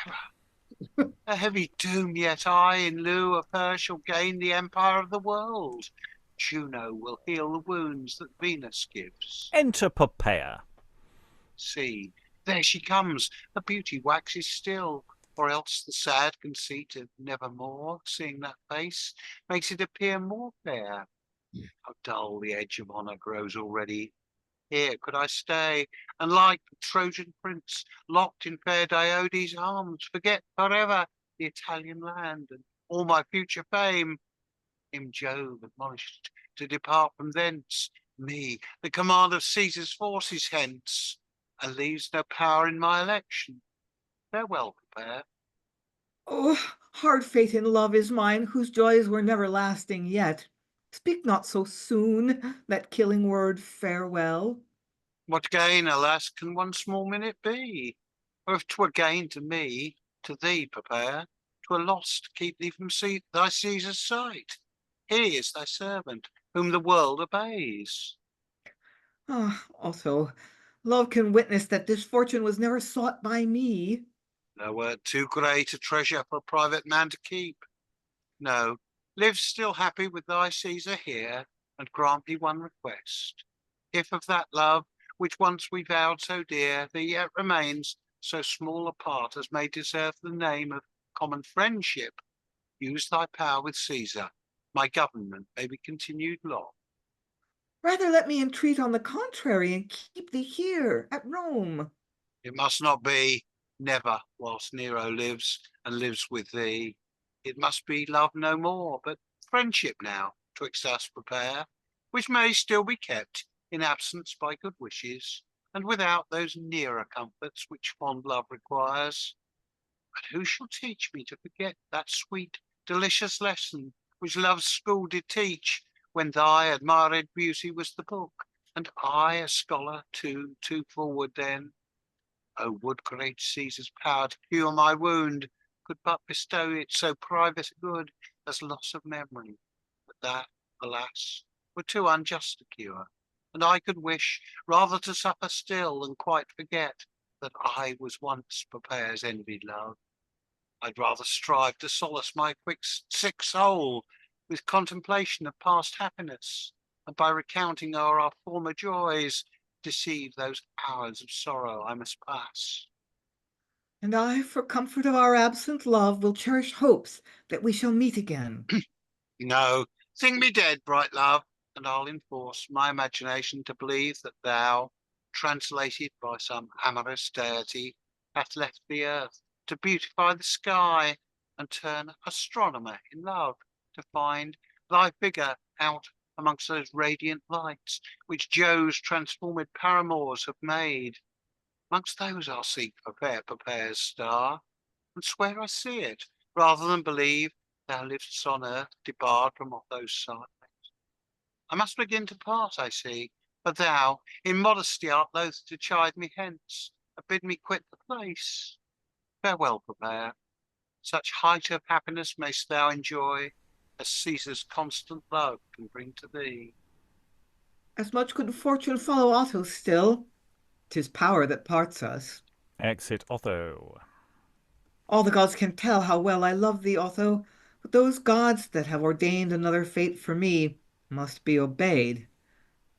Never. A heavy doom yet I, in lieu of her, shall gain the empire of the world. Juno will heal the wounds that Venus gives. Enter Poppaea. See, there she comes, her beauty waxes still, or else the sad conceit of nevermore, seeing that face, makes it appear more fair. How dull the edge of honour grows already. Here could I stay, and like the Trojan prince, locked in fair Diodes' arms, forget forever the Italian land and all my future fame. Him Jove admonished to depart from thence, me, the command of Caesar's forces hence, and leaves no power in my election. Farewell, Poppaea. Oh, hard fate in love is mine, whose joys were never lasting yet. Speak not so soon that killing word farewell. What gain, alas, can one small minute be? Or if 'twere gain to me, to thee, Poppaea, 'twere loss to keep thee from thy Caesar's sight. He is thy servant, whom the world obeys. Ah, Otho, love can witness that this fortune was never sought by me. Thou wert too great a treasure for a private man to keep. No, live still happy with thy Caesar here, and grant thee one request. If of that love, which once we vowed so dear, there yet remains so small a part as may deserve the name of common friendship, use thy power with Caesar. My government may be continued long. Rather let me entreat on the contrary, and keep thee here at Rome. It must not be, never, whilst Nero lives, and lives with thee. It must be love no more, but friendship now, twixt us, Poppaea, which may still be kept in absence by good wishes, and without those nearer comforts which fond love requires. But who shall teach me to forget that sweet, delicious lesson which love's school did teach, when thy admired beauty was the book, and I a scholar too forward then? Oh, would great Caesar's power to cure my wound could but bestow it so private a good as loss of memory, but that, alas, were too unjust to cure, and I could wish rather to suffer still than quite forget that I was once Poppaea's envied love. I'd rather strive to solace my sick soul with contemplation of past happiness, and by recounting our former joys, deceive those hours of sorrow I must pass. And I, for comfort of our absent love, will cherish hopes that we shall meet again. No, think me dead, bright love, and I'll enforce my imagination to believe that thou, translated by some amorous deity, hath left the earth to beautify the sky, and turn astronomer in love to find thy figure out amongst those radiant lights which Jove's transformed paramours have made. Amongst those I'll seek for fair Poppaea's star, and swear I see it, rather than believe thou livest on earth, debarred from Otho's sight. I must begin to part, I see, but thou, in modesty, art loath to chide me hence, and bid me quit the place. Farewell, Poppaea. Such height of happiness mayst thou enjoy, as Caesar's constant love can bring to thee. As much good fortune follow Otho still. 'Tis power that parts us. Exit Otho. All the gods can tell how well I love thee, Otho, but those gods that have ordained another fate for me must be obeyed.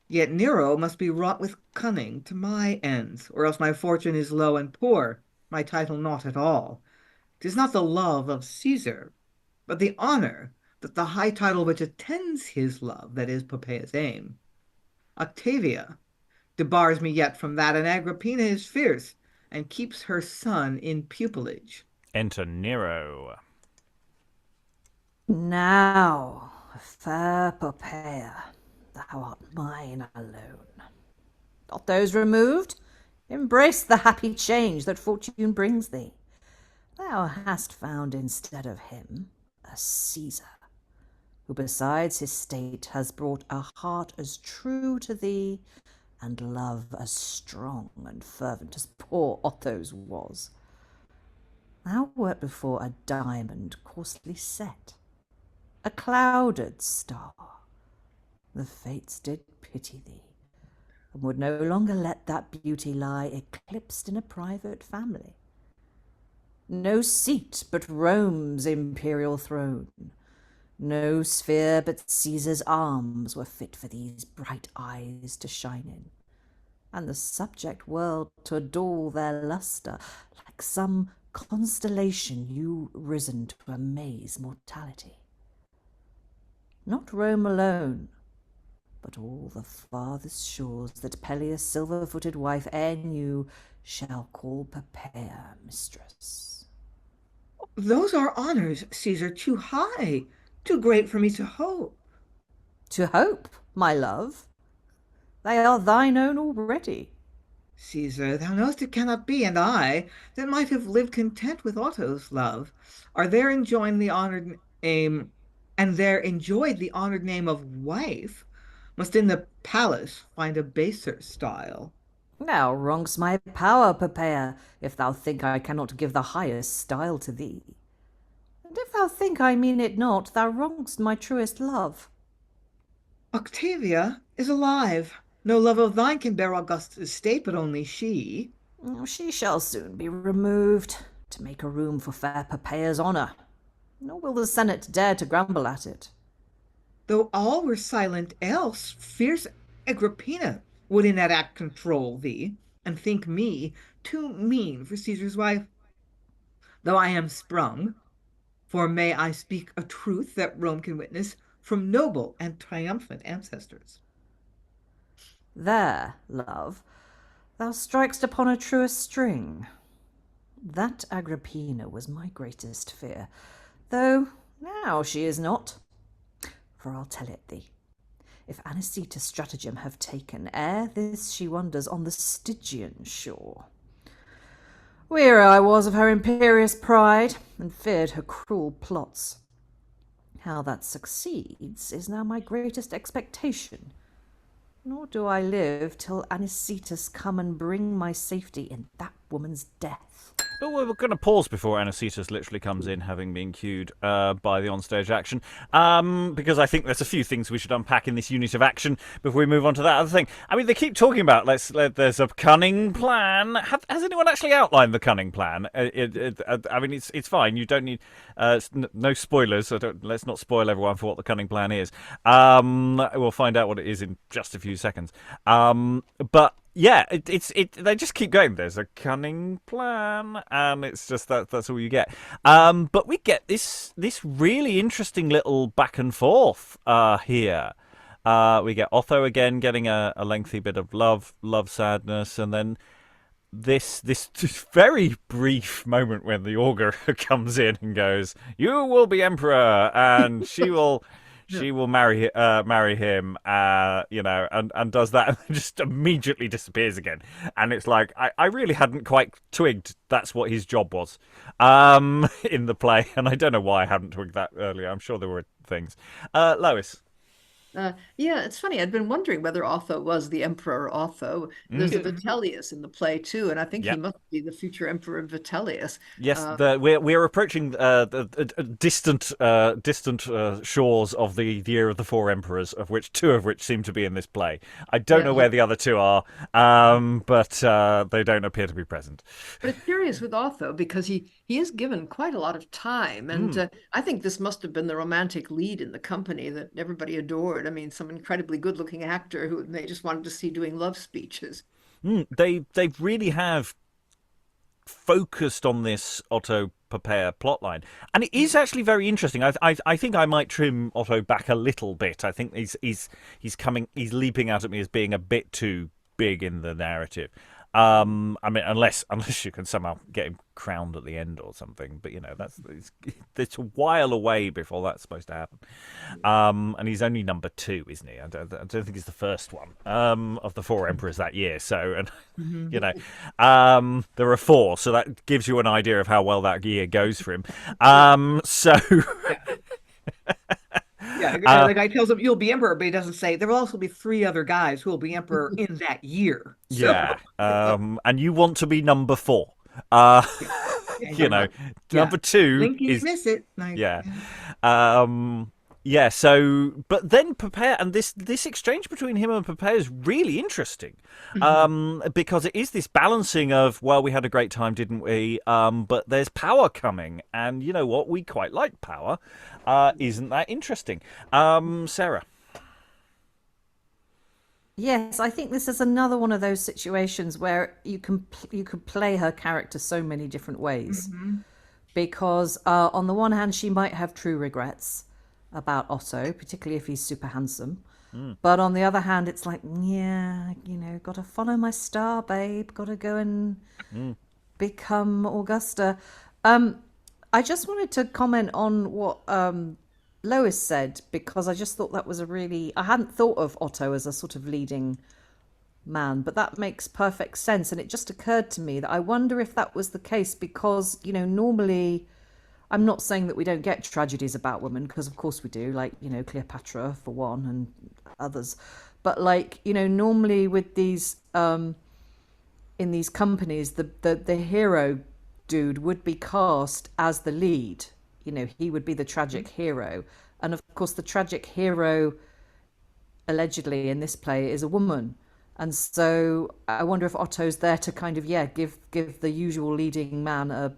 Yet Nero must be wrought with cunning to my ends, or else my fortune is low and poor, my title naught at all. 'Tis not the love of Caesar, but the honor that the high title which attends his love that is Poppaea's aim. Octavia debars me yet from that, and Agrippina is fierce, and keeps her son in pupilage. Enter Nero. Now, fair Poppaea, thou art mine alone. Otho's removed, embrace the happy change that fortune brings thee. Thou hast found instead of him a Caesar, who besides his state has brought a heart as true to thee and love as strong and fervent as poor Otho's was. Thou wert before a diamond coarsely set, a clouded star. The fates did pity thee, and would no longer let that beauty lie eclipsed in a private family. No seat but Rome's imperial throne, no sphere but Caesar's arms were fit for these bright eyes to shine in, and the subject world to adore their lustre, like some constellation new risen to amaze mortality. Not Rome alone, but all the farthest shores that Peleus' silver-footed wife e'er knew shall call Poppaea mistress. Those are honors, Caesar, too high, too great for me to hope. To hope, my love? They are thine own already. Caesar, thou knowest it cannot be, and I, that might have lived content with Otho's love, are there enjoined the honored name, and there enjoyed the honored name of wife, must in the palace find a baser style. Thou wrong'st my power, Poppaea, if thou think I cannot give the highest style to thee. And if thou think I mean it not, thou wrong'st my truest love. Octavia is alive. No love of thine can bear Augusta's state, but only she. She shall soon be removed, to make a room for fair Poppaea's honour, nor will the Senate dare to grumble at it. Though all were silent else, fierce Agrippina would in that act control thee, and think me too mean for Caesar's wife. Though I am sprung, for may I speak a truth that Rome can witness, from noble and triumphant ancestors. There, love, thou strikest upon a truest string. That Agrippina was my greatest fear, though now she is not. For I'll tell it thee, if Anicetus' stratagem have taken, ere this she wanders on the Stygian shore. Weary I was of her imperious pride, and feared her cruel plots. How that succeeds is now my greatest expectation, nor do I live till Anicetus come and bring my safety in that woman's death. But we're going to pause before Anicetus literally comes in, having been cued by the onstage action, because I think there's a few things we should unpack in this unit of action before we move on to that other thing. I mean, they keep talking about there's a cunning plan. Has anyone actually outlined the cunning plan? I mean, it's fine. You don't need no spoilers. So let's not spoil everyone for what the cunning plan is. We'll find out what it is in just a few seconds. But yeah, they just keep going. There's a cunning plan, and it's just that's all you get. But we get this really interesting little back and forth here. We get Otho again getting a lengthy bit of love sadness, and then this very brief moment when the augur comes in and goes, "You will be emperor," and she will she will marry him, and does that and just immediately disappears again. And it's like, I really hadn't quite twigged that's what his job was in the play. And I don't know why I hadn't twigged that earlier. I'm sure there were things. Lois. Yeah, it's funny. I'd been wondering whether Otho was the Emperor Otho. There's a Vitellius in the play too, and I think he must be the future Emperor Vitellius. Yes, we're approaching the distant shores of the year of the four emperors, of which two of which seem to be in this play. I don't know where the other two are, but they don't appear to be present. But it's curious with Otho because he is given quite a lot of time, and I think this must have been the romantic lead in the company that everybody adored. I mean, some incredibly good-looking actor who they just wanted to see doing love speeches. They really have focused on this Otto Poppaea plotline, and it is actually very interesting. I think I might trim Otto back a little bit. I think he's leaping out at me as being a bit too big in the narrative. I mean, unless you can somehow get him crowned at the end or something, but it's a while away before that's supposed to happen. And he's only number 2, isn't he? I don't think he's the first one of the 4 emperors that year. So, and there are 4, so that gives you an idea of how well that year goes for him. Yeah, the guy tells him you'll be emperor, but he doesn't say there will also be 3 other guys who will be emperor in that year. So. Yeah, and you want to be number 4. Number 2 Think you is miss it. So, but then Poppaea, and this exchange between him and Poppaea is really interesting, because it is this balancing of, well, we had a great time, didn't we? But there's power coming, and you know what? We quite like power. Isn't that interesting? Sarah? Yes, I think this is another one of those situations where you could play her character so many different ways, because on the one hand, she might have true regrets about Otto, particularly if he's super handsome. But on the other hand, it's like, gotta follow my star, babe. Gotta go and become Augusta. I just wanted to comment on what Lois said, because I just thought that was I hadn't thought of Otto as a sort of leading man, but that makes perfect sense. And it just occurred to me that I wonder if that was the case because, normally, I'm not saying that we don't get tragedies about women, because of course we do, like, Cleopatra for one and others. But normally with these, in these companies, the hero dude would be cast as the lead. He would be the tragic hero. And of course, the tragic hero, allegedly in this play, is a woman. And so I wonder if Otto's there to kind of, give the usual leading man a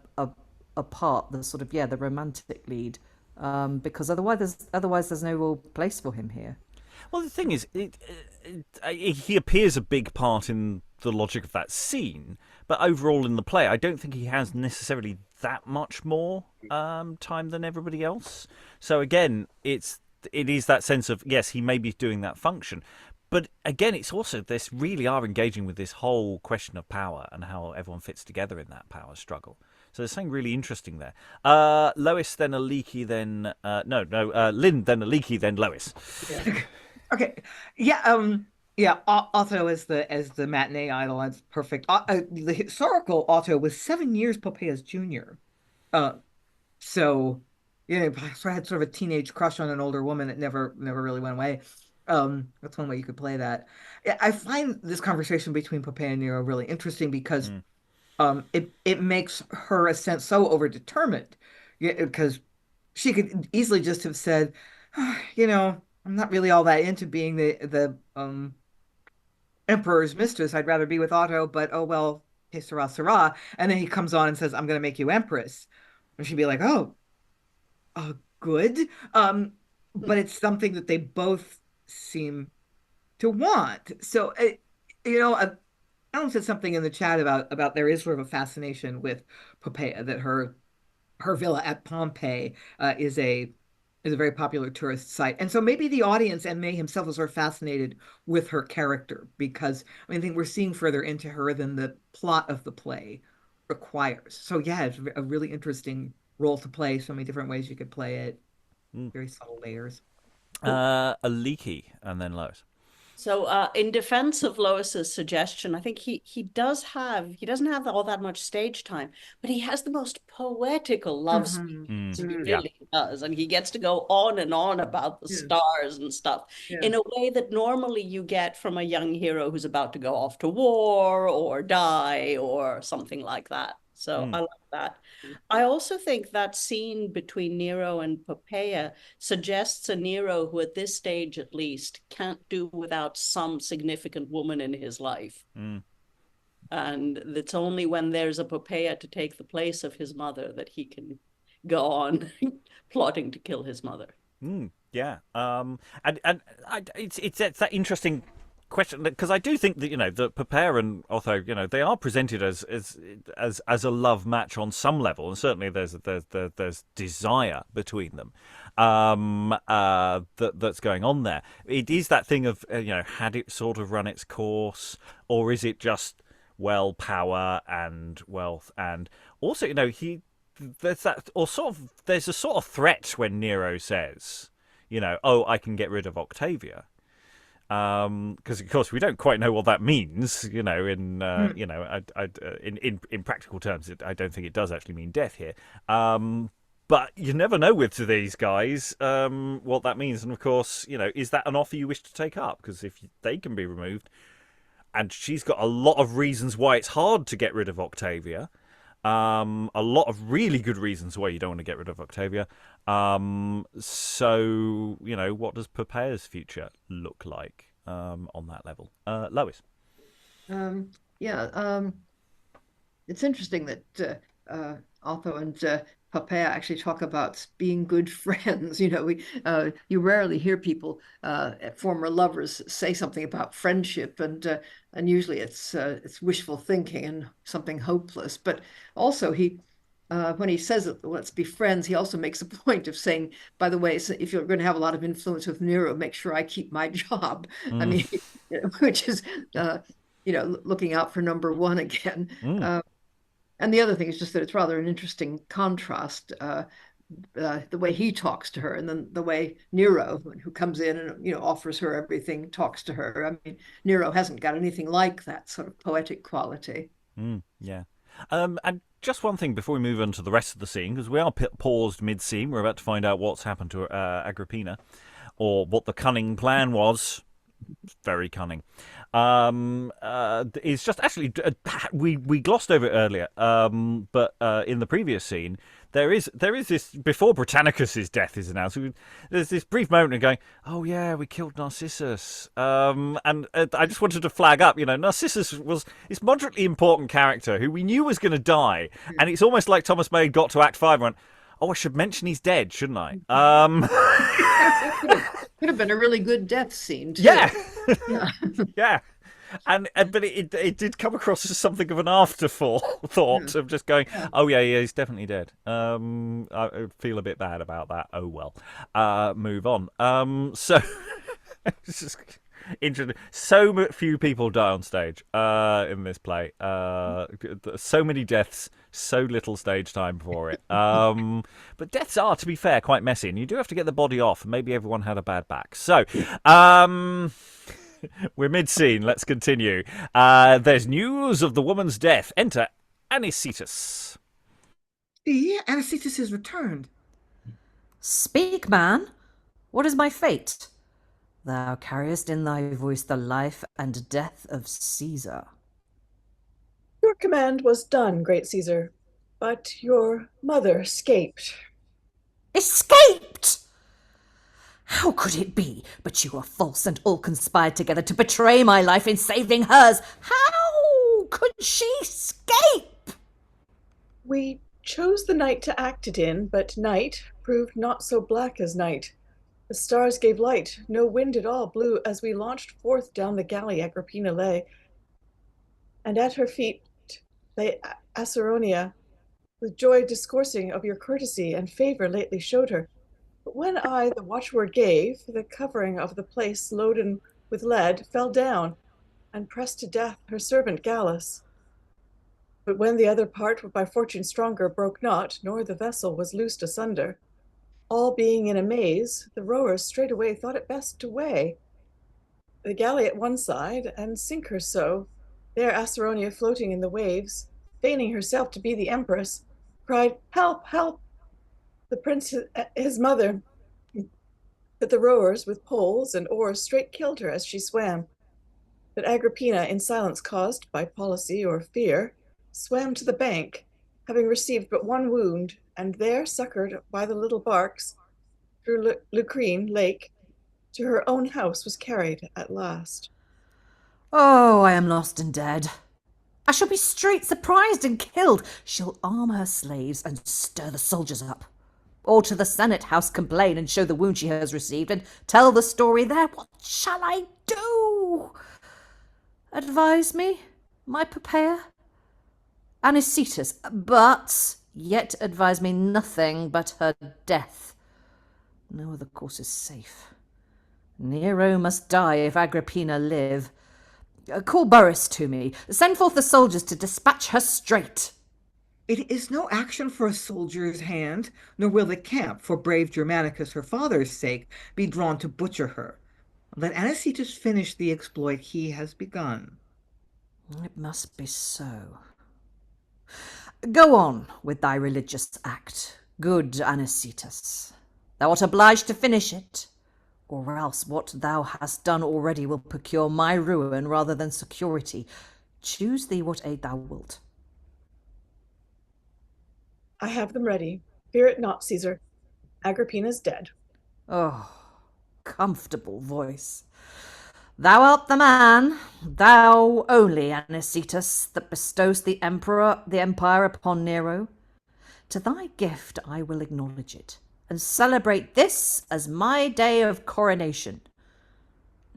part, the sort of, the romantic lead, because otherwise there's no real place for him here. Well, the thing is, he appears a big part in the logic of that scene, but overall in the play, I don't think he has necessarily that much more time than everybody else. So again, it is that sense of, yes, he may be doing that function, but again, it's also this really are engaging with this whole question of power and how everyone fits together in that power struggle. So there's something really interesting there. Lois, then Aliki, then Lynn, then Aliki, then Lois. Yeah. Okay. Yeah. Otto as the matinee idol. That's perfect. The historical Otto was 7 years Poppaea's junior. So I had sort of a teenage crush on an older woman that never really went away. That's one way you could play that. I find this conversation between Poppaea and Nero really interesting because it makes her a sense so overdetermined, because she could easily just have said, I'm not really all that into being the emperor's mistress. I'd rather be with Otto, but oh well, que sera, sera. And then he comes on and says, I'm going to make you empress. And she'd be like, oh, good. But it's something that they both seem to want. So, Alan said something in the chat about there is sort of a fascination with Poppaea, that her villa at Pompeii is a very popular tourist site. And so maybe the audience and May himself is sort of fascinated with her character, because I think we're seeing further into her than the plot of the play requires. So it's a really interesting role to play. So many different ways you could play it. Very subtle layers. Aliki, and then Lois. So, in defense of Lois's suggestion, I think he doesn't have all that much stage time, but he has the most poetical love speech. He really does, and he gets to go on and on about the stars and stuff in a way that normally you get from a young hero who's about to go off to war or die or something like that. So I like that. I also think that scene between Nero and Poppaea suggests a Nero who, at this stage at least, can't do without some significant woman in his life. And it's only when there's a Poppaea to take the place of his mother that he can go on plotting to kill his mother. Yeah. And it's that interesting question, because I do think that that Poppaea and Otho, they are presented as a love match on some level, and certainly there's desire between them that's going on there. It is that thing of had it sort of run its course, or is it just power and wealth, and also there's a sort of threat when Nero says oh, I can get rid of Octavia. Because of course we don't quite know what that means, in practical terms. I don't think it does actually mean death here. But you never know with these guys what that means, and of course, is that an offer you wish to take up? Because if they can be removed, and she's got a lot of reasons why it's hard to get rid of Octavia. A lot of really good reasons why you don't want to get rid of Octavia. So, what does Poppaea's future look like on that level? Lois? It's interesting that Otho and Poppaea actually talk about being good friends. You rarely hear people, former lovers, say something about friendship, and usually it's wishful thinking and something hopeless. But also when he says let's be friends, he also makes a point of saying, by the way, if you're going to have a lot of influence with Nero, make sure I keep my job. I mean, which is looking out for number one again. And the other thing is just that it's rather an interesting contrast, the way he talks to her, and then the way Nero, who comes in and offers her everything, talks to her. I mean, Nero hasn't got anything like that sort of poetic quality. Yeah. And just one thing before we move on to the rest of the scene, because we are paused mid-scene. We're about to find out what's happened to Agrippina, or what the cunning plan was. Very cunning. It's just actually we glossed over it earlier, but in the previous scene there is this, before Britannicus's death is announced, there's this brief moment of going, oh yeah, we killed Narcissus, and I just wanted to flag up, Narcissus was this moderately important character who we knew was going to die, and it's almost like Thomas May got to Act 5 and went, oh, I should mention he's dead, shouldn't I? Could have been a really good death scene too. Yeah. Yeah. But it did come across as something of an afterthought of just going, oh yeah, he's definitely dead. I feel a bit bad about that. Oh well. Move on. So it's just interesting. So few people die on stage in this play. So many deaths, so little stage time for it. But deaths are, to be fair, quite messy, and you do have to get the body off. Maybe everyone had a bad back. So, we're mid-scene. Let's continue. There's news of the woman's death. Enter Anicetus. See, Anicetus is returned. Speak, man. What is my fate? Thou carriest in thy voice the life and death of Caesar. Your command was done, great Caesar, but your mother escaped. Escaped? How could it be? But you are false, and all conspired together to betray my life in saving hers. How could she escape? We chose the night to act it in, but night proved not so black as night. The stars gave light, no wind at all blew as we launched forth down the galley Agrippina lay. And at her feet lay Acerronia, with joy discoursing of your courtesy and favor lately showed her. But when I the watchword gave, the covering of the place loaden with lead fell down, and pressed to death her servant Gallus. But when the other part, by fortune stronger, broke not, nor the vessel was loosed asunder, All being in a maze, the rowers straightway thought it best to weigh the galley at one side and sink her so. There Acerronia, floating in the waves, feigning herself to be the empress, cried, "Help, help!" The prince, his mother. But the rowers, with poles and oars, straight killed her as she swam. But Agrippina, in silence caused by policy or fear, swam to the bank, having received but one wound, and there, succored by the little barks, through Lucrine lake, to her own house was carried at last. Oh, I am lost and dead. I shall be straight surprised and killed. She'll arm her slaves and stir the soldiers up. Or to the Senate house complain and show the wound she has received and tell the story there. What shall I do? Advise me, my Poppaea? Anicetus, but yet advise me nothing but her death. No other course is safe. Nero must die if Agrippina live. Call Burrhus to me. Send forth the soldiers to dispatch her straight. It is no action for a soldier's hand, nor will the camp, for brave Germanicus, her father's sake, be drawn to butcher her. Let Anicetus finish the exploit he has begun. It must be so. Go on with thy religious act, good Anicetus. Thou art obliged to finish it, or else what thou hast done already will procure my ruin rather than security. Choose thee what aid thou wilt. I have them ready. Fear it not, Caesar. Agrippina's dead. Oh, comfortable voice. Thou art the man, thou only, Anicetus, that bestows the empire upon Nero. To thy gift I will acknowledge it, and celebrate this as my day of coronation.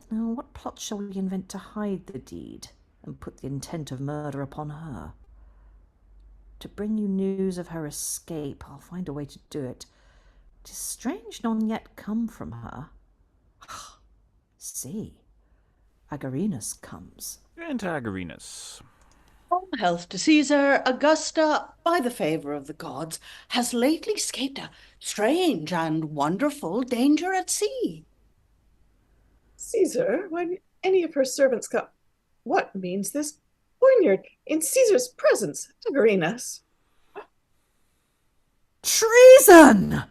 Now, what plot shall we invent to hide the deed, and put the intent of murder upon her? To bring you news of her escape, I'll find a way to do it. 'Tis strange none yet come from her. See, Agerinus comes. Enter Agerinus. All health to Caesar. Augusta, by the favour of the gods, has lately escaped a strange and wonderful danger at sea. Caesar, when any of her servants come, what means this poniard in Caesar's presence, Agerinus? Treason!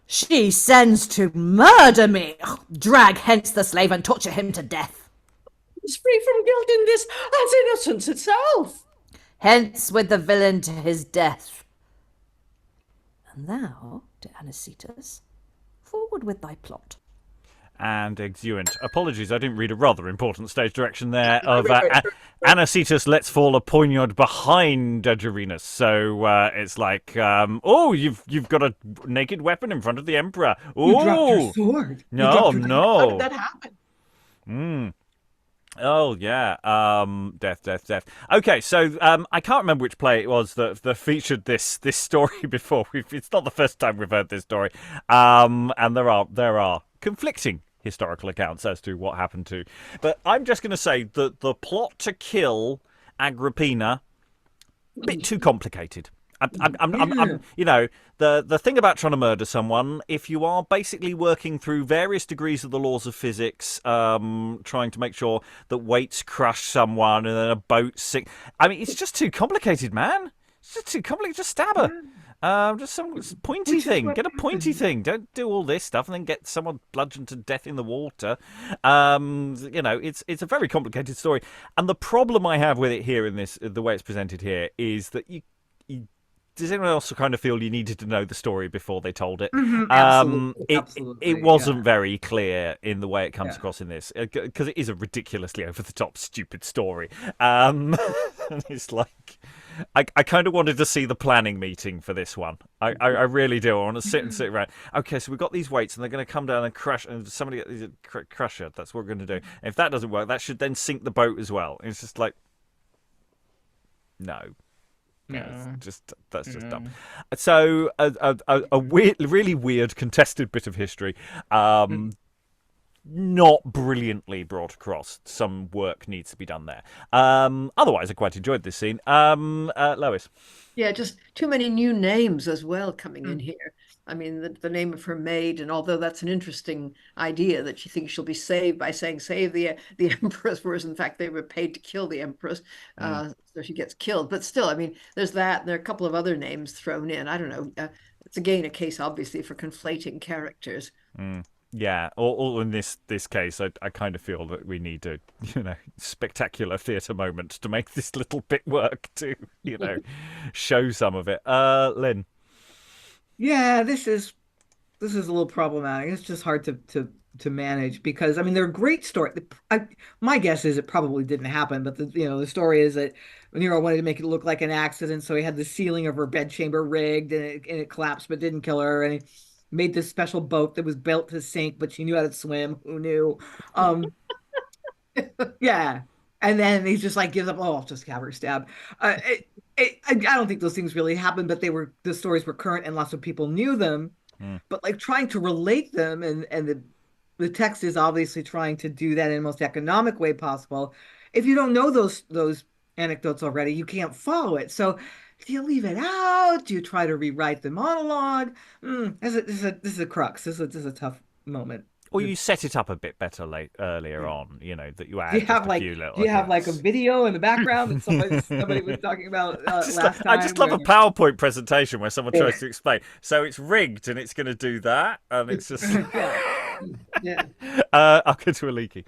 She sends to murder me. Drag hence the slave and torture him to death. He's free from guilt in this as innocence itself. Hence with the villain to his death. And thou, to Anicetus, forward with thy plot. And exeunt. Apologies, I didn't read a rather important stage direction there of Anicetus lets fall a poniard behind Agerinus. So it's like, oh, you've got a naked weapon in front of the emperor. Oh, You dropped your sword. No, no. How did that happen? Oh, yeah. Death. Okay, so I can't remember which play it was that featured this story before. It's not the first time we've heard this story. And there are conflicting historical accounts as to what happened to. But I'm just going to say that the plot to kill Agrippina, a bit too complicated. I'm you know, the thing about trying to murder someone, if you are basically working through various degrees of the laws of physics, trying to make sure that weights crush someone and then a boat sink. I mean, it's just too complicated, man. It's just too complicated. Just stab her. Just some pointy thing. Get a pointy thing. Don't do all this stuff and then get someone bludgeoned to death in the water. You know, it's a very complicated story. And the problem I have with it here in this, the way it's presented here, is that you does anyone else kind of feel you needed to know the story before they told it? Absolutely. It wasn't very clear in the way it comes across in this, because it is a ridiculously over-the-top, stupid story. And it's like, I kind of wanted to see the planning meeting for this one. I really do. I want to sit around. Okay, so we've got these weights, and they're going to come down and crush, and somebody crush her. That's what we're going to do. And if that doesn't work, that should then sink the boat as well. And it's just like, no. Yeah, that's just dumb. So a weird, really weird contested bit of history. not brilliantly brought across. Some work needs to be done there. Otherwise, I quite enjoyed this scene. Lois. Yeah, just too many new names as well coming in here. I mean, the name of her maid, and although that's an interesting idea that she thinks she'll be saved by saying save the empress, whereas in fact they were paid to kill the empress, so she gets killed. But still, I mean, there's that, and there are a couple of other names thrown in. I don't know. It's again a case, obviously, for conflating characters. Yeah, or in this case, I kind of feel that we need a spectacular theatre moment to make this little bit work to show some of it. Lynn. Yeah, this is a little problematic. It's just hard to manage because I mean they're a great story. My guess is it probably didn't happen, but the story is that Nero wanted to make it look like an accident, so he had the ceiling of her bedchamber rigged and it collapsed but didn't kill her, and he made this special boat that was built to sink, but she knew how to swim. Who knew? Yeah. And then he just like gives up. Oh, I'll just have her stabbed. I don't think those things really happened, but the stories were current and lots of people knew them. But like trying to relate them, and the text is obviously trying to do that in the most economic way possible. If you don't know those anecdotes already, you can't follow it. So do you leave it out? Do you try to rewrite the monologue? This is a crux. This is a tough moment. Or you set it up a bit better earlier on, that you add Do you have a few little do you have like a hints. video in the background that somebody was talking about last time? I just love a PowerPoint presentation where someone tries to explain. So it's rigged and it's going to do that, and it's just. Yeah. I'll go to Aliki.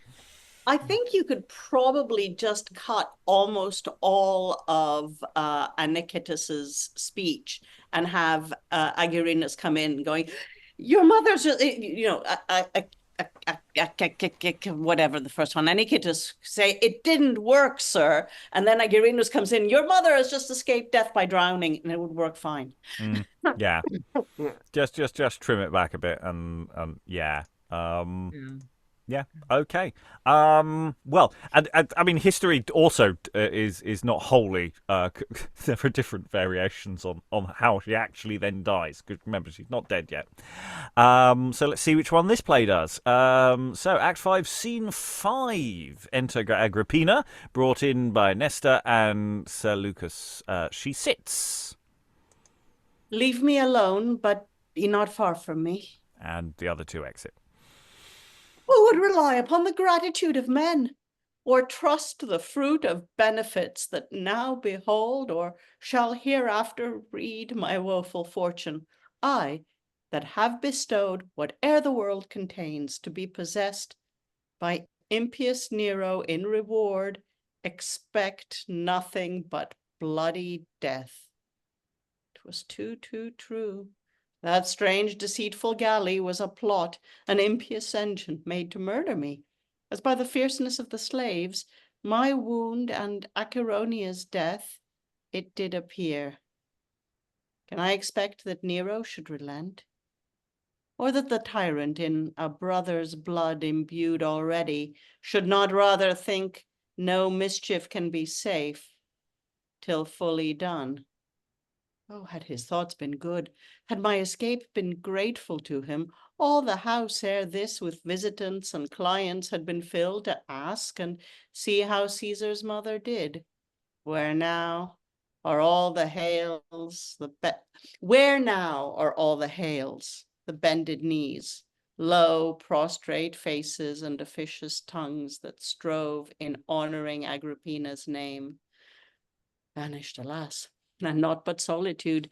I think you could probably just cut almost all of Anicetus's speech and have Agerinus come in going, your mother's, whatever the first one. Anicetus say, it didn't work, sir. And then Agerinus comes in, your mother has just escaped death by drowning, and it would work fine. Yeah. Just trim it back a bit, and yeah. Yeah. Okay. Well, and I mean, history also is not wholly. There are different variations on how she actually then dies. Because remember, she's not dead yet. So let's see which one this play does. So Act 5, Scene 5. Enter Agrippina, brought in by Nestor and Seleucus. She sits. Leave me alone, but be not far from me. And the other two exit. Who would rely upon the gratitude of men, or trust the fruit of benefits that now behold, or shall hereafter read my woeful fortune? I, that have bestowed whate'er the world contains to be possessed by impious Nero in reward, expect nothing but bloody death. 'Twas too true. That strange deceitful galley was a plot, an impious engine made to murder me, as by the fierceness of the slaves, my wound and Acheronia's death, it did appear. Can I expect that Nero should relent? Or that the tyrant, in a brother's blood imbued already, should not rather think no mischief can be safe till fully done? Oh, had his thoughts been good, had my escape been grateful to him, all the house ere this with visitants and clients had been filled to ask and see how Caesar's mother did. Where now are all the hails, where now are all the hails, the bended knees, low prostrate faces and officious tongues that strove in honoring Agrippina's name? Vanished, alas. And naught but solitude,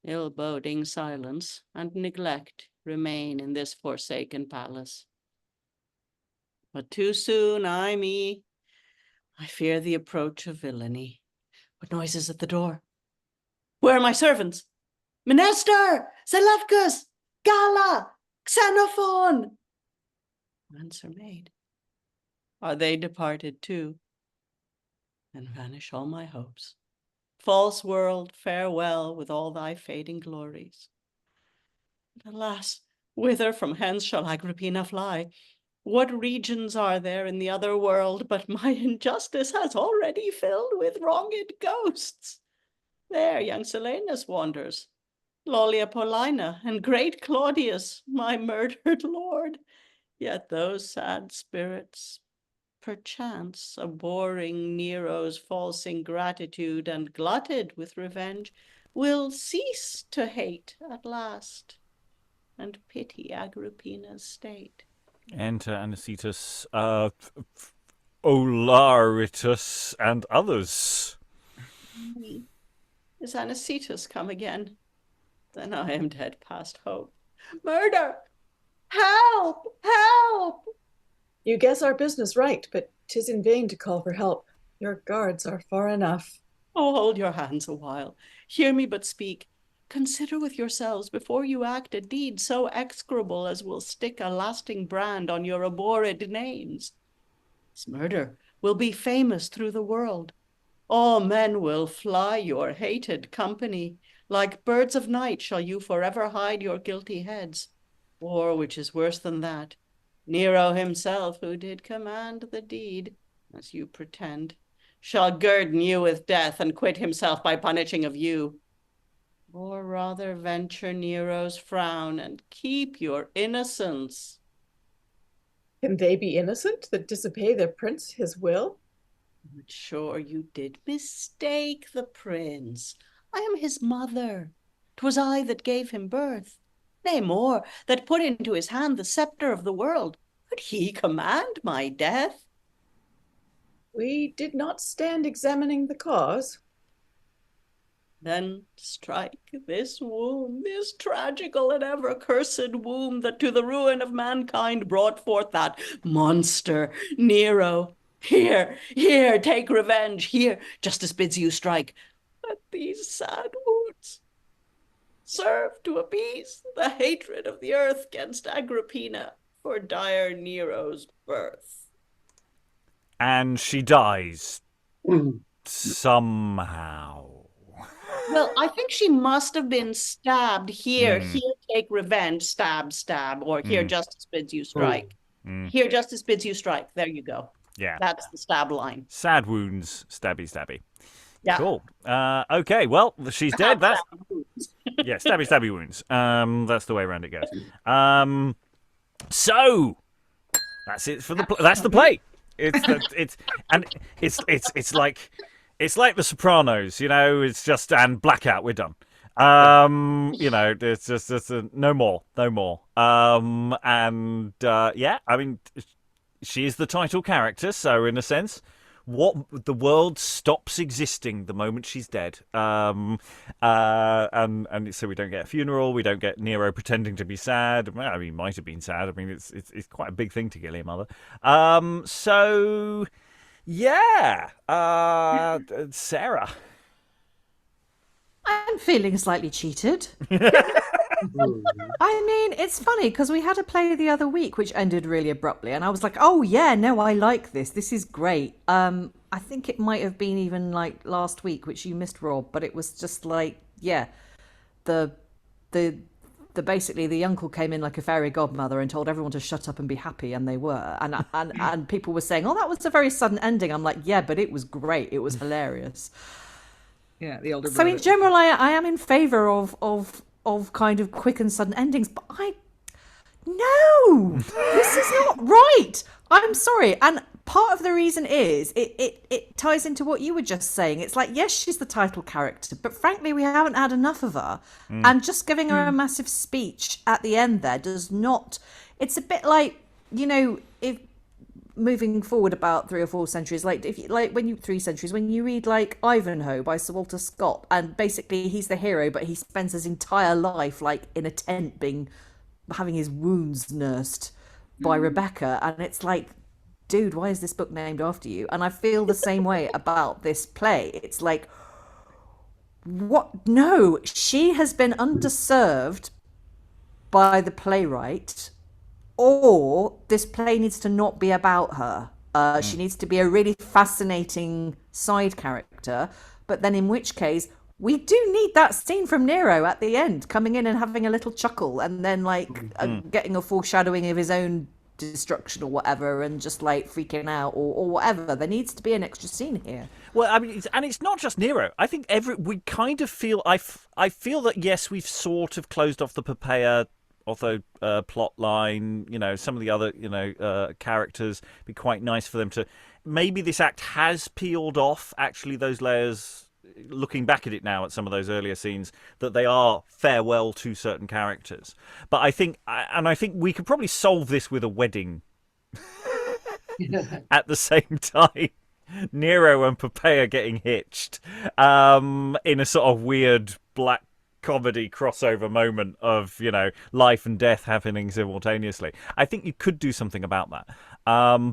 ill-boding silence, and neglect remain in this forsaken palace. But too soon, I fear the approach of villainy. What noise is at the door? Where are my servants? Menester! Seleucus! Gala! Xenophon! Answer made. Are they departed too? And vanish all my hopes. False world, farewell with all thy fading glories. But alas, whither from hence shall Agrippina fly? What regions are there in the other world but my injustice has already filled with wronged ghosts? There young Silenus wanders, Lollia Paulina, and great Claudius, my murdered lord. Yet those sad spirits, perchance abhorring Nero's false ingratitude and glutted with revenge, will cease to hate at last and pity Agrippina's state. Enter Anicetus, Olaritus, and others. Is Anicetus come again? Then I am dead past hope. Murder! Help! Help! You guess our business right, but 'tis in vain to call for help. Your guards are far enough. Oh, hold your hands a while. Hear me but speak. Consider with yourselves before you act a deed so execrable as will stick a lasting brand on your abhorred names. This murder will be famous through the world. All men will fly your hated company. Like birds of night shall you forever hide your guilty heads. Or, which is worse than that, Nero himself, who did command the deed, as you pretend, shall guerdon you with death and quit himself by punishing of you. Or rather venture Nero's frown and keep your innocence. Can they be innocent that disobey their prince his will? But sure you did mistake the prince. I am his mother. 'Twas I that gave him birth. Nay, more, that put into his hand the sceptre of the world. Could he command my death? We did not stand examining the cause. Then strike this wound, this tragical and ever cursed womb that to the ruin of mankind brought forth that monster, Nero. Here, here, take revenge. Here, justice bids you strike. Let these sad wounds serve to appease the hatred of the earth against Agrippina for dire Nero's birth. And she dies. Somehow. Well, I think she must have been stabbed. Here, here, take revenge, stab, stab, or here, justice bids you strike. Here, justice bids you strike. There you go. Yeah. That's the stab line. Sad wounds, stabby, stabby. Yeah. Cool. Okay, well, she's dead. That's yeah, stabby, stabby wounds. That's the way around it goes. So that's it for the that's the play. It's like The Sopranos, you know. It's just and blackout. We're done. You know, it's just no more. Yeah, I mean, she is the title character, so in a sense, the world stops existing the moment she's dead. And so we don't get a funeral. We don't get Nero pretending to be sad. Well, I mean, he might have been sad. I mean, it's quite a big thing to kill your mother. So. Yeah, Sarah. I'm feeling slightly cheated. I mean, it's funny because we had a play the other week which ended really abruptly, and I was like, "Oh yeah, no, I like this. This is great." I think it might have been even like last week, which you missed, Rob, but it was just like, yeah, the basically the uncle came in like a fairy godmother and told everyone to shut up and be happy, and they were, and people were saying, "Oh, that was a very sudden ending." I'm like, yeah, but it was great. It was hilarious. Yeah, the older So brother. in general, I am in favour of kind of quick and sudden endings, but no, this is not right. I'm sorry, and part of the reason is it ties into what you were just saying. It's like, yes, she's the title character, but frankly, we haven't had enough of her. And just giving her a massive speech at the end there does not. It's a bit like, you know, if moving forward about 3 or 4 centuries, like if you, like when you 3 centuries, when you read like Ivanhoe by Sir Walter Scott, and basically he's the hero, but he spends his entire life like in a tent having his wounds nursed by Rebecca, and it's like, dude, why is this book named after you? And I feel the same way about this play. It's like, what? No, she has been underserved by the playwright, or this play needs to not be about her. She needs to be a really fascinating side character, but then in which case, we do need that scene from Nero at the end, coming in and having a little chuckle, and then like getting a foreshadowing of his own destruction or whatever, and just like freaking out or whatever. There needs to be an extra scene here. Well, I mean, it's not just Nero. I think we kind of feel. I feel that yes, we've sort of closed off the Poppaea Otho plot line, some of the other, characters. Be quite nice for them to... Maybe this act has peeled off, actually, those layers, looking back at it now at some of those earlier scenes, that they are farewell to certain characters. But I think we could probably solve this with a wedding at the same time. Nero and Poppaea getting hitched in a sort of weird black comedy crossover moment of life and death happening simultaneously. I think you could do something about that,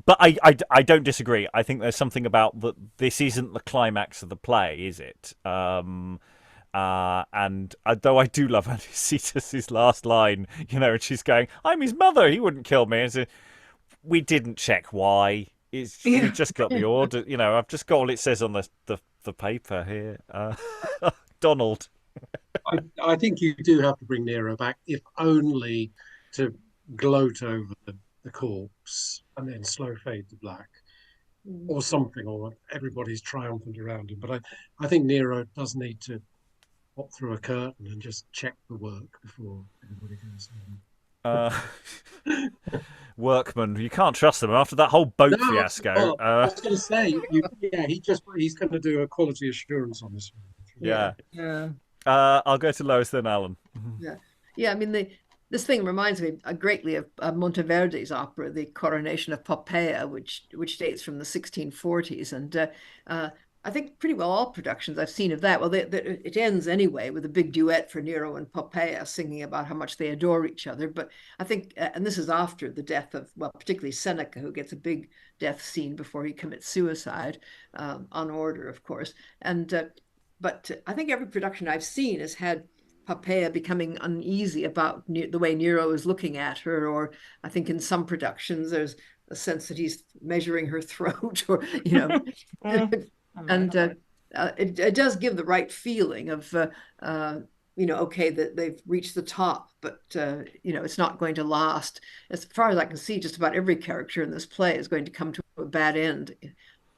but I don't disagree. I think there's something about that. This isn't the climax of the play, is it? And though I do love Anicetus' last line, and she's going, "I'm his mother. He wouldn't kill me." We didn't check why. We just got the order. I've just got all it says on the paper here. Donald. I think you do have to bring Nero back, if only to gloat over the corpse and then slow fade to black, or something, or everybody's triumphant around him. But I think Nero does need to hop through a curtain and just check the work before everybody goes in. Workmen, you can't trust them after that whole boat fiasco. Well, I was going to say, he's going to do a quality assurance on this one. Yeah. I'll go to Lois, then Alan. Yeah. I mean, this thing reminds me greatly of Monteverdi's opera, The Coronation of Poppaea, which dates from the 1640s, and I think pretty well all productions I've seen of that. Well, it ends anyway with a big duet for Nero and Poppaea singing about how much they adore each other. But I think, and this is after the death of, particularly Seneca, who gets a big death scene before he commits suicide, on order, of course. And but I think every production I've seen has had Poppaea becoming uneasy about the way Nero is looking at her, or I think in some productions there's a sense that he's measuring her throat, or and it does give the right feeling of okay, that they've reached the top, but it's not going to last. As far as I can see, just about every character in this play is going to come to a bad end.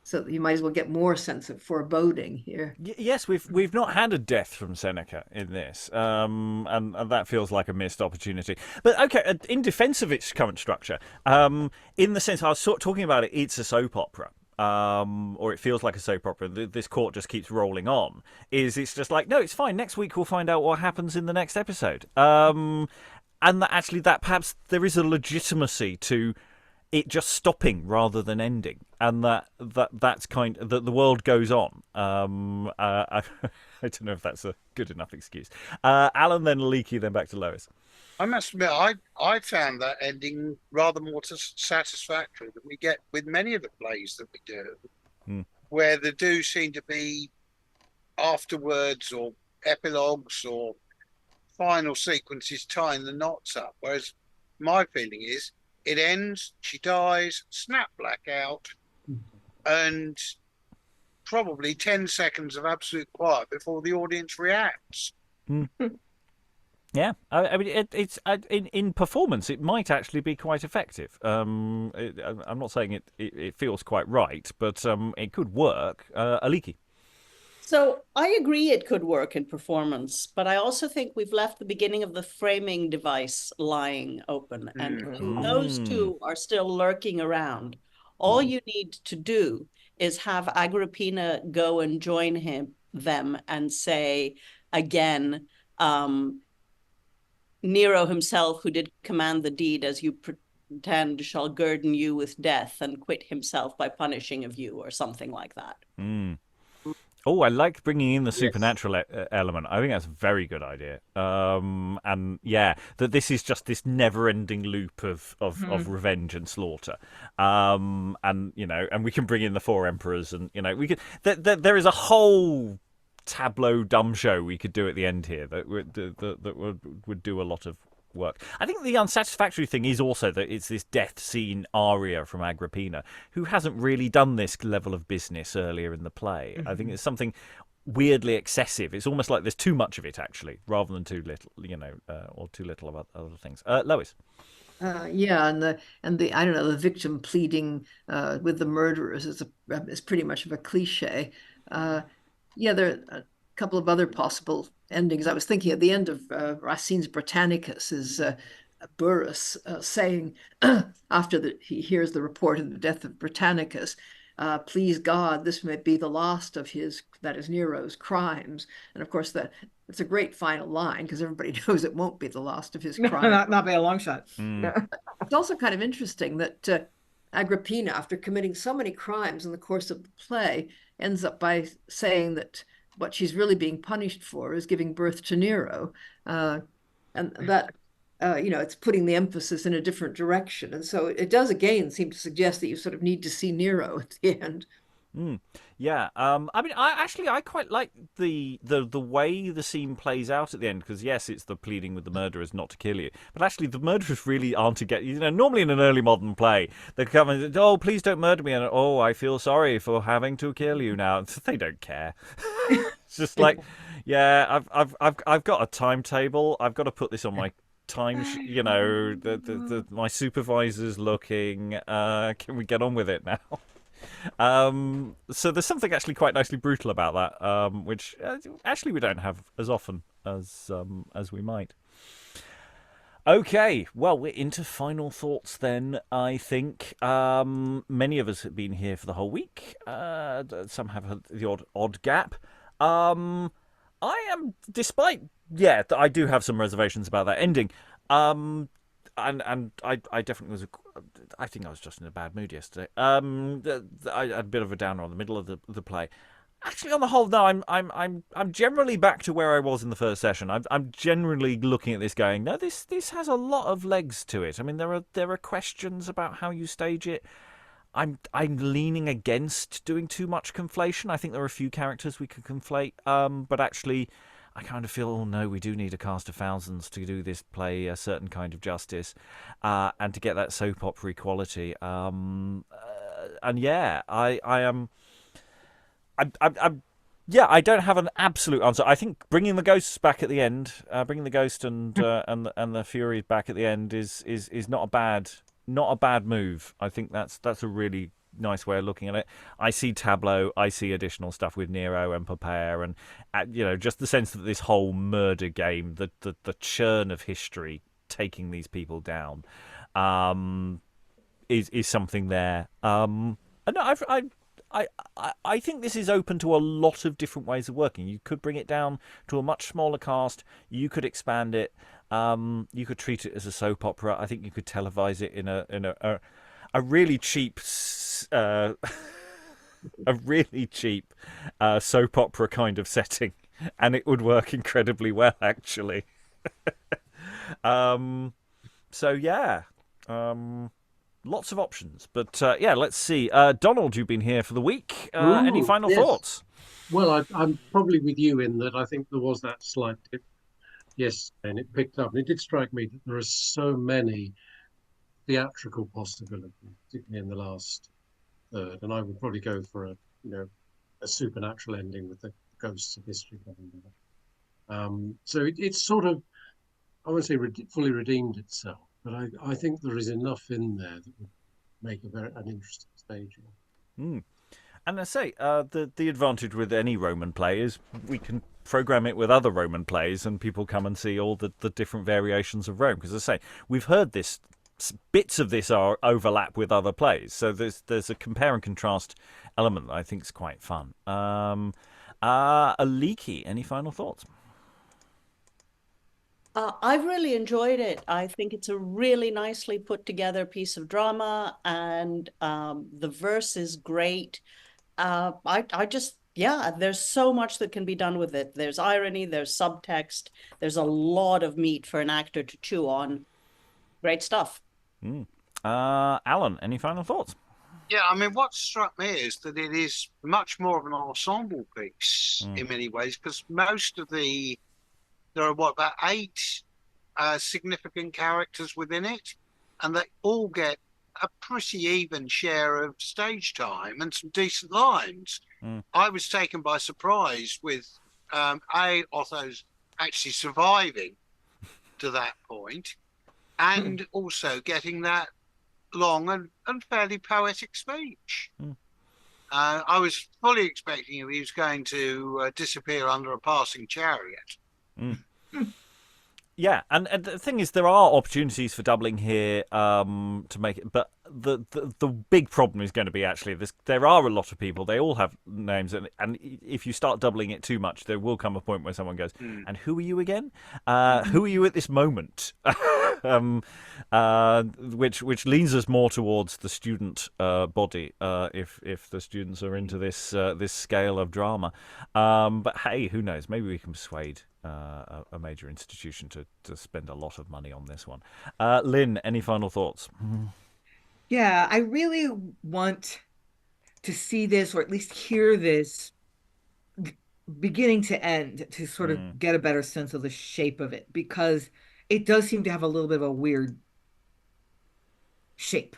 So you might as well get more sense of foreboding here. Yes, we've not had a death from Seneca in this, and that feels like a missed opportunity. But okay, in defence of its current structure, in the sense I was sort of talking about it's a soap opera. Or it feels like a soap opera. This court just keeps rolling on. It's just like, no, it's fine. Next week we'll find out what happens in the next episode. And that actually, that perhaps there is a legitimacy to it just stopping rather than ending, and that's kind of, that the world goes on. I don't know if that's a good enough excuse. Alan, then Aliki, then back to Lois. I must admit, I found that ending rather more satisfactory than we get with many of the plays that we do, where there do seem to be afterwards or epilogues or final sequences tying the knots up. Whereas my feeling is it ends, she dies, snap blackout, and probably 10 seconds of absolute quiet before the audience reacts. Yeah, I mean, it's in performance, it might actually be quite effective. I'm not saying it feels quite right, but it could work. Aliki. So I agree it could work in performance, but I also think we've left the beginning of the framing device lying open, and those two are still lurking around. All you need to do is have Agrippina go and join them and say again, Nero himself, who did command the deed as you pretend, shall guerdon you with death and quit himself by punishing of you, or something like that. Oh, I like bringing in the supernatural element. I think that's a very good idea. And yeah, that this is just this never-ending loop of revenge and slaughter. And and we can bring in the four emperors, and we could. There is a whole tableau dumb show we could do at the end here that would do a lot of work. I think the unsatisfactory thing is also that it's this death scene aria from Agrippina, who hasn't really done this level of business earlier in the play. I think it's something weirdly excessive. It's almost like there's too much of it, actually, rather than too little, or too little of other things. Lois. And the I don't know, the victim pleading with the murderers is pretty much of a cliche. There are a couple of other possible endings. I was thinking at the end of Racine's Britannicus is Burrhus saying after he hears the report of the death of Britannicus, please God, this may be the last of his, that is Nero's, crimes. And of course, it's a great final line because everybody knows it won't be the last of his crimes. Not by a long shot. It's also kind of interesting that Agrippina, after committing so many crimes in the course of the play, ends up by saying that what she's really being punished for is giving birth to Nero. And that, it's putting the emphasis in a different direction. And so it does, again, seem to suggest that you sort of need to see Nero at the end. Yeah, I mean, I quite like the way the scene plays out at the end, because yes, it's the pleading with the murderers not to kill you, but actually the murderers really aren't to get you. Normally in an early modern play, they come and oh, please don't murder me, and oh, I feel sorry for having to kill you now. They don't care. It's just like, yeah, I've got a timetable. I've got to put this on my time. My supervisor's looking. Can we get on with it now? So there's something actually quite nicely brutal about that, which actually we don't have as often as we might. Okay, well, we're into final thoughts then, I think. Many of us have been here for the whole week. Some have the odd gap. I am, despite, I do have some reservations about that ending. And I definitely was. I think I was just in a bad mood yesterday. I had a bit of a downer on the middle of the play. Actually, on the whole, no, I'm generally back to where I was in the first session. I'm generally looking at this, going, no, this has a lot of legs to it. I mean, there are questions about how you stage it. I'm leaning against doing too much conflation. I think there are a few characters we could conflate, but actually, I kind of feel, oh no, we do need a cast of thousands to do this play a certain kind of justice, and to get that soap opera quality. And yeah, I am. I don't have an absolute answer. I think bringing the ghosts back at the end, bringing the ghost and the Furies back at the end is not a bad move. I think that's a really nice way of looking at it. I see tableau, I see additional stuff with Nero and Poppaea, and just the sense that this whole murder game, the churn of history taking these people down, is something there. And I think this is open to a lot of different ways of working. You could bring it down to a much smaller cast. You could expand it. You could treat it as a soap opera. I think you could televise it in a really cheap soap opera kind of setting, and it would work incredibly well, actually. So yeah, lots of options, but let's see. Donald, you've been here for the week. Any final thoughts? Well, I'm probably with you in that I think there was that slight dip, yes, and it picked up. And it did strike me that there are so many theatrical possibilities, particularly in the last third, and I would probably go for a supernatural ending with the ghosts of history coming back. So it's sort of, I won't say fully redeemed itself, but I think there is enough in there that would make an interesting stage. And I say, the advantage with any Roman play is we can program it with other Roman plays, and people come and see all the different variations of Rome. Because as I say, we've heard this. Bits of this are overlap with other plays, so there's a compare and contrast element that I think is quite fun. Aliki, any final thoughts? I've really enjoyed it. I think it's a really nicely put together piece of drama, and the verse is great. There's so much that can be done with it. There's irony, there's subtext, there's a lot of meat for an actor to chew on. Great stuff. Alan, any final thoughts? Yeah, I mean, what struck me is that it is much more of an ensemble piece in many ways, because there are about 8 significant characters within it, and they all get a pretty even share of stage time and some decent lines. I was taken by surprise with Otho's actually surviving to that point, and also getting that long and fairly poetic speech. I was fully expecting he was going to disappear under a passing chariot. Yeah, and the thing is, there are opportunities for doubling here to make it, but the big problem is going to be actually this. There are a lot of people; they all have names, and if you start doubling it too much, there will come a point where someone goes, "And who are you again? Who are you at this moment?" Which leans us more towards the student body, if the students are into this scale of drama. But hey, who knows? Maybe we can persuade a major institution to spend a lot of money on this one. Lynn, any final thoughts? Yeah, I really want to see this, or at least hear this beginning to end, to sort of get a better sense of the shape of it, because it does seem to have a little bit of a weird shape,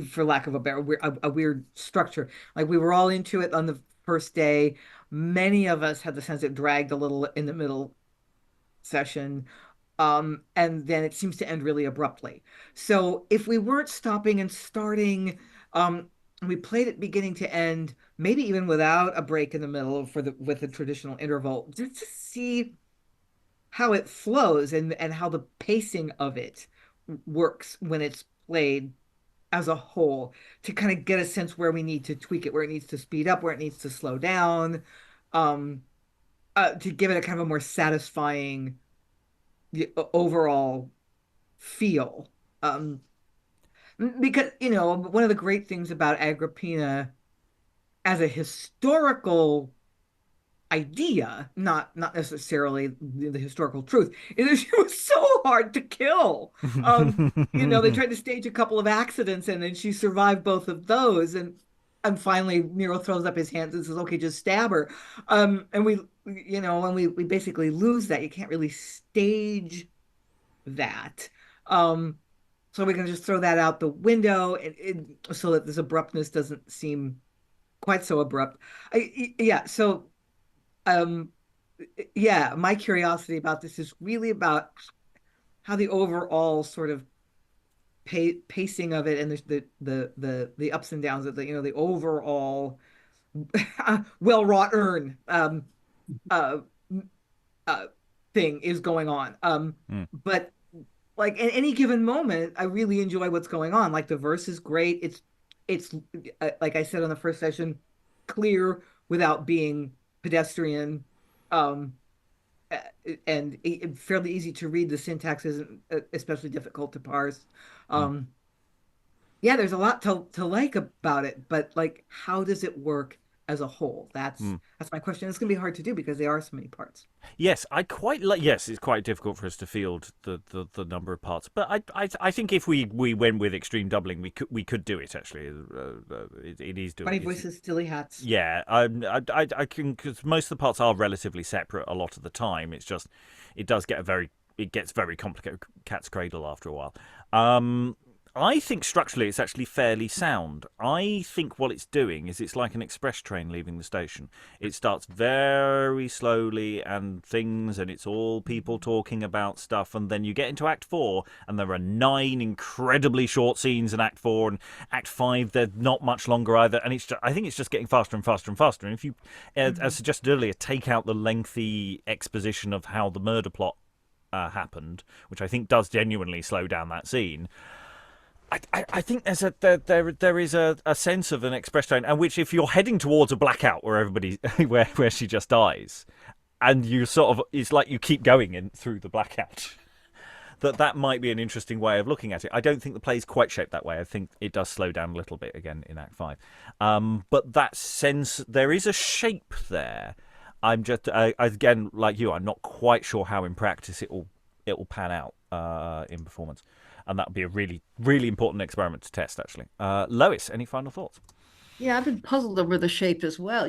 for lack of a weird structure. Like, we were all into it on the first day. Many of us had the sense it dragged a little in the middle session, and then it seems to end really abruptly. So if we weren't stopping and starting, we played it beginning to end, maybe even without a break in the middle with the traditional interval, just to see how it flows and how the pacing of it works when it's played as a whole, to kind of get a sense where we need to tweak it, where it needs to speed up, where it needs to slow down, to give it a kind of a more satisfying overall feel. Because, one of the great things about Agrippina as a historical idea, not necessarily the historical truth, is that she was so hard to kill. They tried to stage a couple of accidents, and then she survived both of those, and finally Nero throws up his hands and says, "Okay, just stab her." And we basically lose that. You can't really stage that. So we can just throw that out the window, so that this abruptness doesn't seem quite so abrupt. My curiosity about this is really about how the overall sort of pacing of it, and the ups and downs of the overall well-wrought urn thing is going on. But like, at any given moment, I really enjoy what's going on. Like, the verse is great. It's like I said on the first session, clear without being pedestrian, and fairly easy to read. The syntax isn't especially difficult to parse. There's a lot to like about it, but like, how does it work as a whole? That's my question. It's going to be hard to do because there are so many parts. Yes, it's quite difficult for us to field the number of parts, but I think if we went with extreme doubling, we could do it actually. It is doable. Funny voices, silly hats. Yeah, I can, because most of the parts are relatively separate a lot of the time. It's just it gets very complicated, cat's cradle after a while. I think structurally it's actually fairly sound. I think what it's doing is it's like an express train leaving the station. It starts very slowly and it's all people talking about stuff, and then you get into Act 4 and there are 9 incredibly short scenes in Act 4, and Act 5 they're not much longer either, and I think it's just getting faster and faster and faster. And if you, as suggested earlier, take out the lengthy exposition of how the murder plot happened, which I think does genuinely slow down that scene, I think there is a sense of an express train, and which, if you're heading towards a blackout where everybody where she just dies, and you sort of, it's like you keep going in through the blackout, that might be an interesting way of looking at it. I don't think the play's quite shaped that way. I think it does slow down a little bit again in Act 5, but that sense, there is a shape there. I'm just again, like you, I'm not quite sure how in practice it will pan out in performance. And that would be a really, really important experiment to test, actually. Lois, any final thoughts? Yeah, I've been puzzled over the shape as well.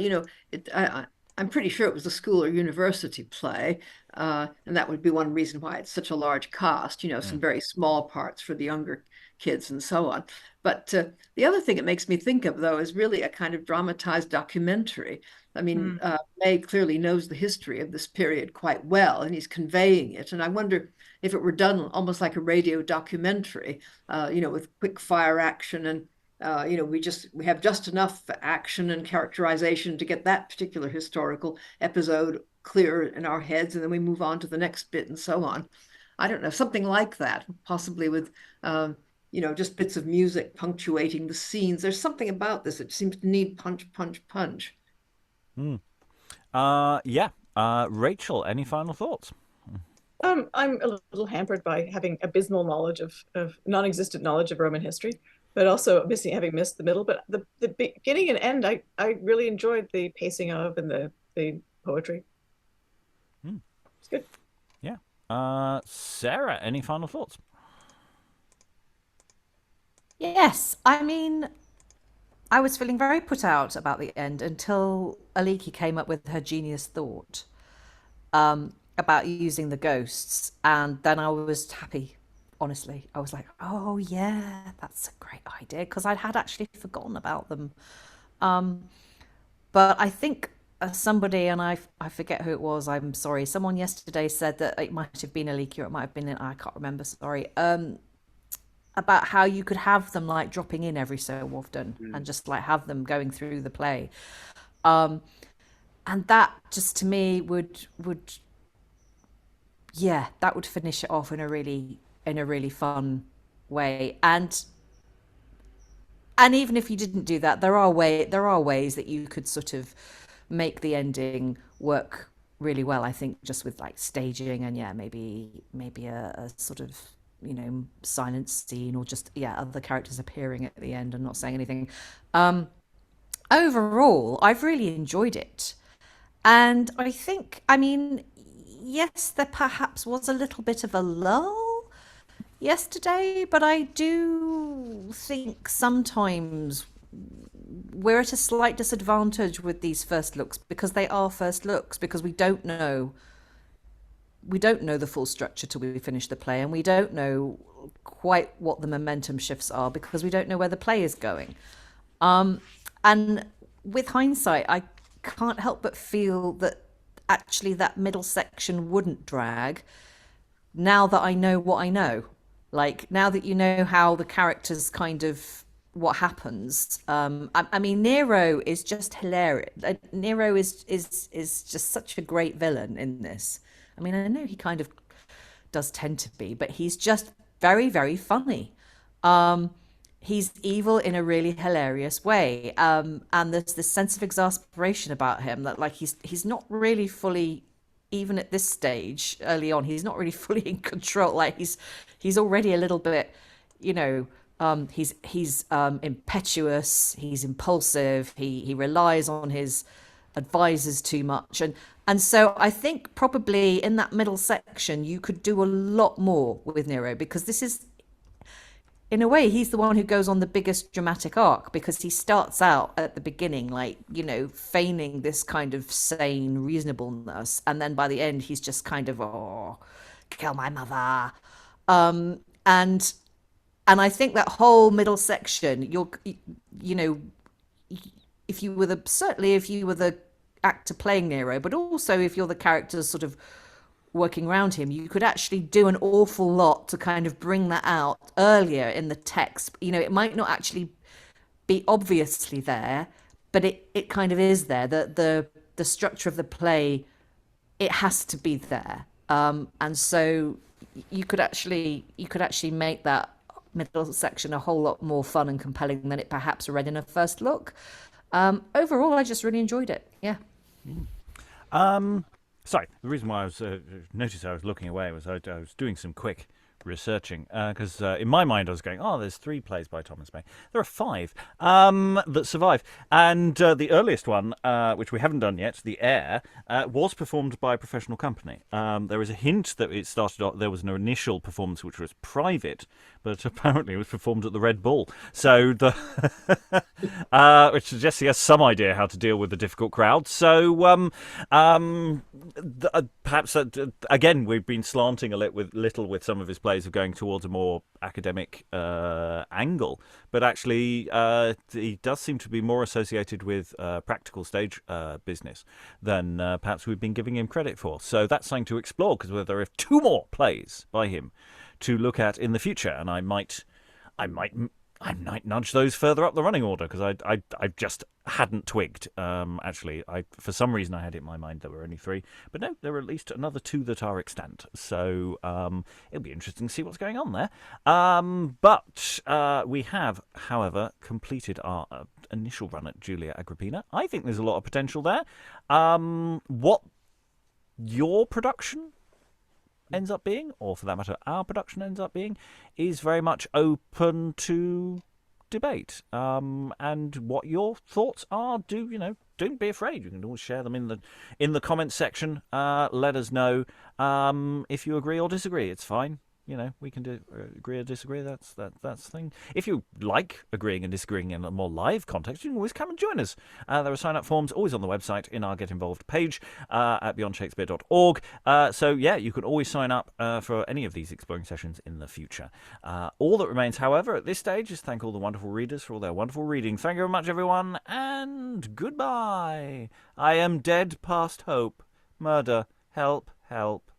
I'm pretty sure it was a school or university play, and that would be one reason why it's such a large cast, some very small parts for the younger kids and so on. But the other thing it makes me think of, though, is really a kind of dramatized documentary. I mean, May clearly knows the history of this period quite well, and he's conveying it. And I wonder if it were done almost like a radio documentary, with quick fire action, and we have just enough action and characterization to get that particular historical episode clear in our heads, and then we move on to the next bit and so on. I don't know, something like that, possibly with, just bits of music punctuating the scenes. There's something about this. It seems to need punch, punch, punch. Yeah. Rachel, any final thoughts? I'm a little hampered by having abysmal knowledge of non-existent knowledge of Roman history, but also having missed the middle. But the beginning and end, I really enjoyed the pacing of and the poetry. It's good. Yeah. Sarah, any final thoughts? Yes, I mean, I was feeling very put out about the end until Aliki came up with her genius thought about using the ghosts, and then I was happy. Honestly, I was like, "Oh yeah, that's a great idea," because I had actually forgotten about them. But I think somebody, and I forget who it was. I'm sorry. Someone yesterday said that it might have been Aliki, or it might have been I can't remember. Sorry. About how you could have them like dropping in every so often and just like have them going through the play. And that just to me would that would finish it off in a really fun way. And even if you didn't do that, there are ways that you could sort of make the ending work really well, I think, just with like staging and maybe a sort of silent scene, or just other characters appearing at the end and not saying anything. Overall, I've really enjoyed it, and I think, I mean, yes, there perhaps was a little bit of a lull yesterday, but I do think sometimes we're at a slight disadvantage with these first looks, because they are first looks, because we don't know the full structure till we finish the play, and we don't know quite what the momentum shifts are, because we don't know where the play is going. And with hindsight, I can't help but feel that actually that middle section wouldn't drag, now that I know what I know. Like, now that you know how the characters kind of what happens. I mean, Nero is just hilarious. Nero is just such a great villain in this. I mean, I know he kind of does tend to be, but he's just very, very funny. He's evil in a really hilarious way. And there's this sense of exasperation about him that, like, he's not really fully, even at this stage, early on, he's not really fully in control. Like, he's already a little bit, he's impetuous, he's impulsive, he relies on his advisors too much, and so I think probably in that middle section you could do a lot more with Nero, because this is, in a way, he's the one who goes on the biggest dramatic arc, because he starts out at the beginning like, feigning this kind of sane reasonableness, and then by the end he's just kind of, kill my mother. And I think that whole middle section, if you were the actor playing Nero, but also if you're the characters sort of working around him, you could actually do an awful lot to kind of bring that out earlier in the text. It might not actually be obviously there, but it kind of is there. The structure of the play, it has to be there. And so you could actually make that middle section a whole lot more fun and compelling than it perhaps read in a first look. Overall, I just really enjoyed it. Yeah. Sorry, the reason why I was noticed I was looking away was I was doing some quick researching, because in my mind I was going, there's 3 plays by Thomas May. There are 5 that survive, and the earliest one, which we haven't done yet, The Heir, was performed by a professional company. There is a hint that it started off, there was an initial performance which was private, but apparently it was performed at the Red Bull, so which suggests he has some idea how to deal with the difficult crowd. So perhaps again, we've been slanting a little with some of his plays of going towards a more academic angle, but actually he does seem to be more associated with practical stage business than perhaps we've been giving him credit for. So that's something to explore, because there are 2 more plays by him to look at in the future, and I might I might nudge those further up the running order because I just hadn't twigged. Actually, for some reason I had it in my mind there were only 3, but no, there are at least another 2 that are extant. So it'll be interesting to see what's going on there. But we have, however, completed our initial run at Julia Agrippina. I think there's a lot of potential there. What your production ends up being, or for that matter our production ends up being, is very much open to debate. And what your thoughts are, don't be afraid. You can always share them in the comments section. Let us know if you agree or disagree. It's fine. We can agree or disagree. That's the thing. If you like agreeing and disagreeing in a more live context, you can always come and join us. There are sign-up forms always on the website in our Get Involved page at beyondshakespeare.org. So, yeah, you can always sign up for any of these exploring sessions in the future. All that remains, however, at this stage is thank all the wonderful readers for all their wonderful reading. Thank you very much, everyone, and goodbye. I am dead past hope. Murder. Help, help.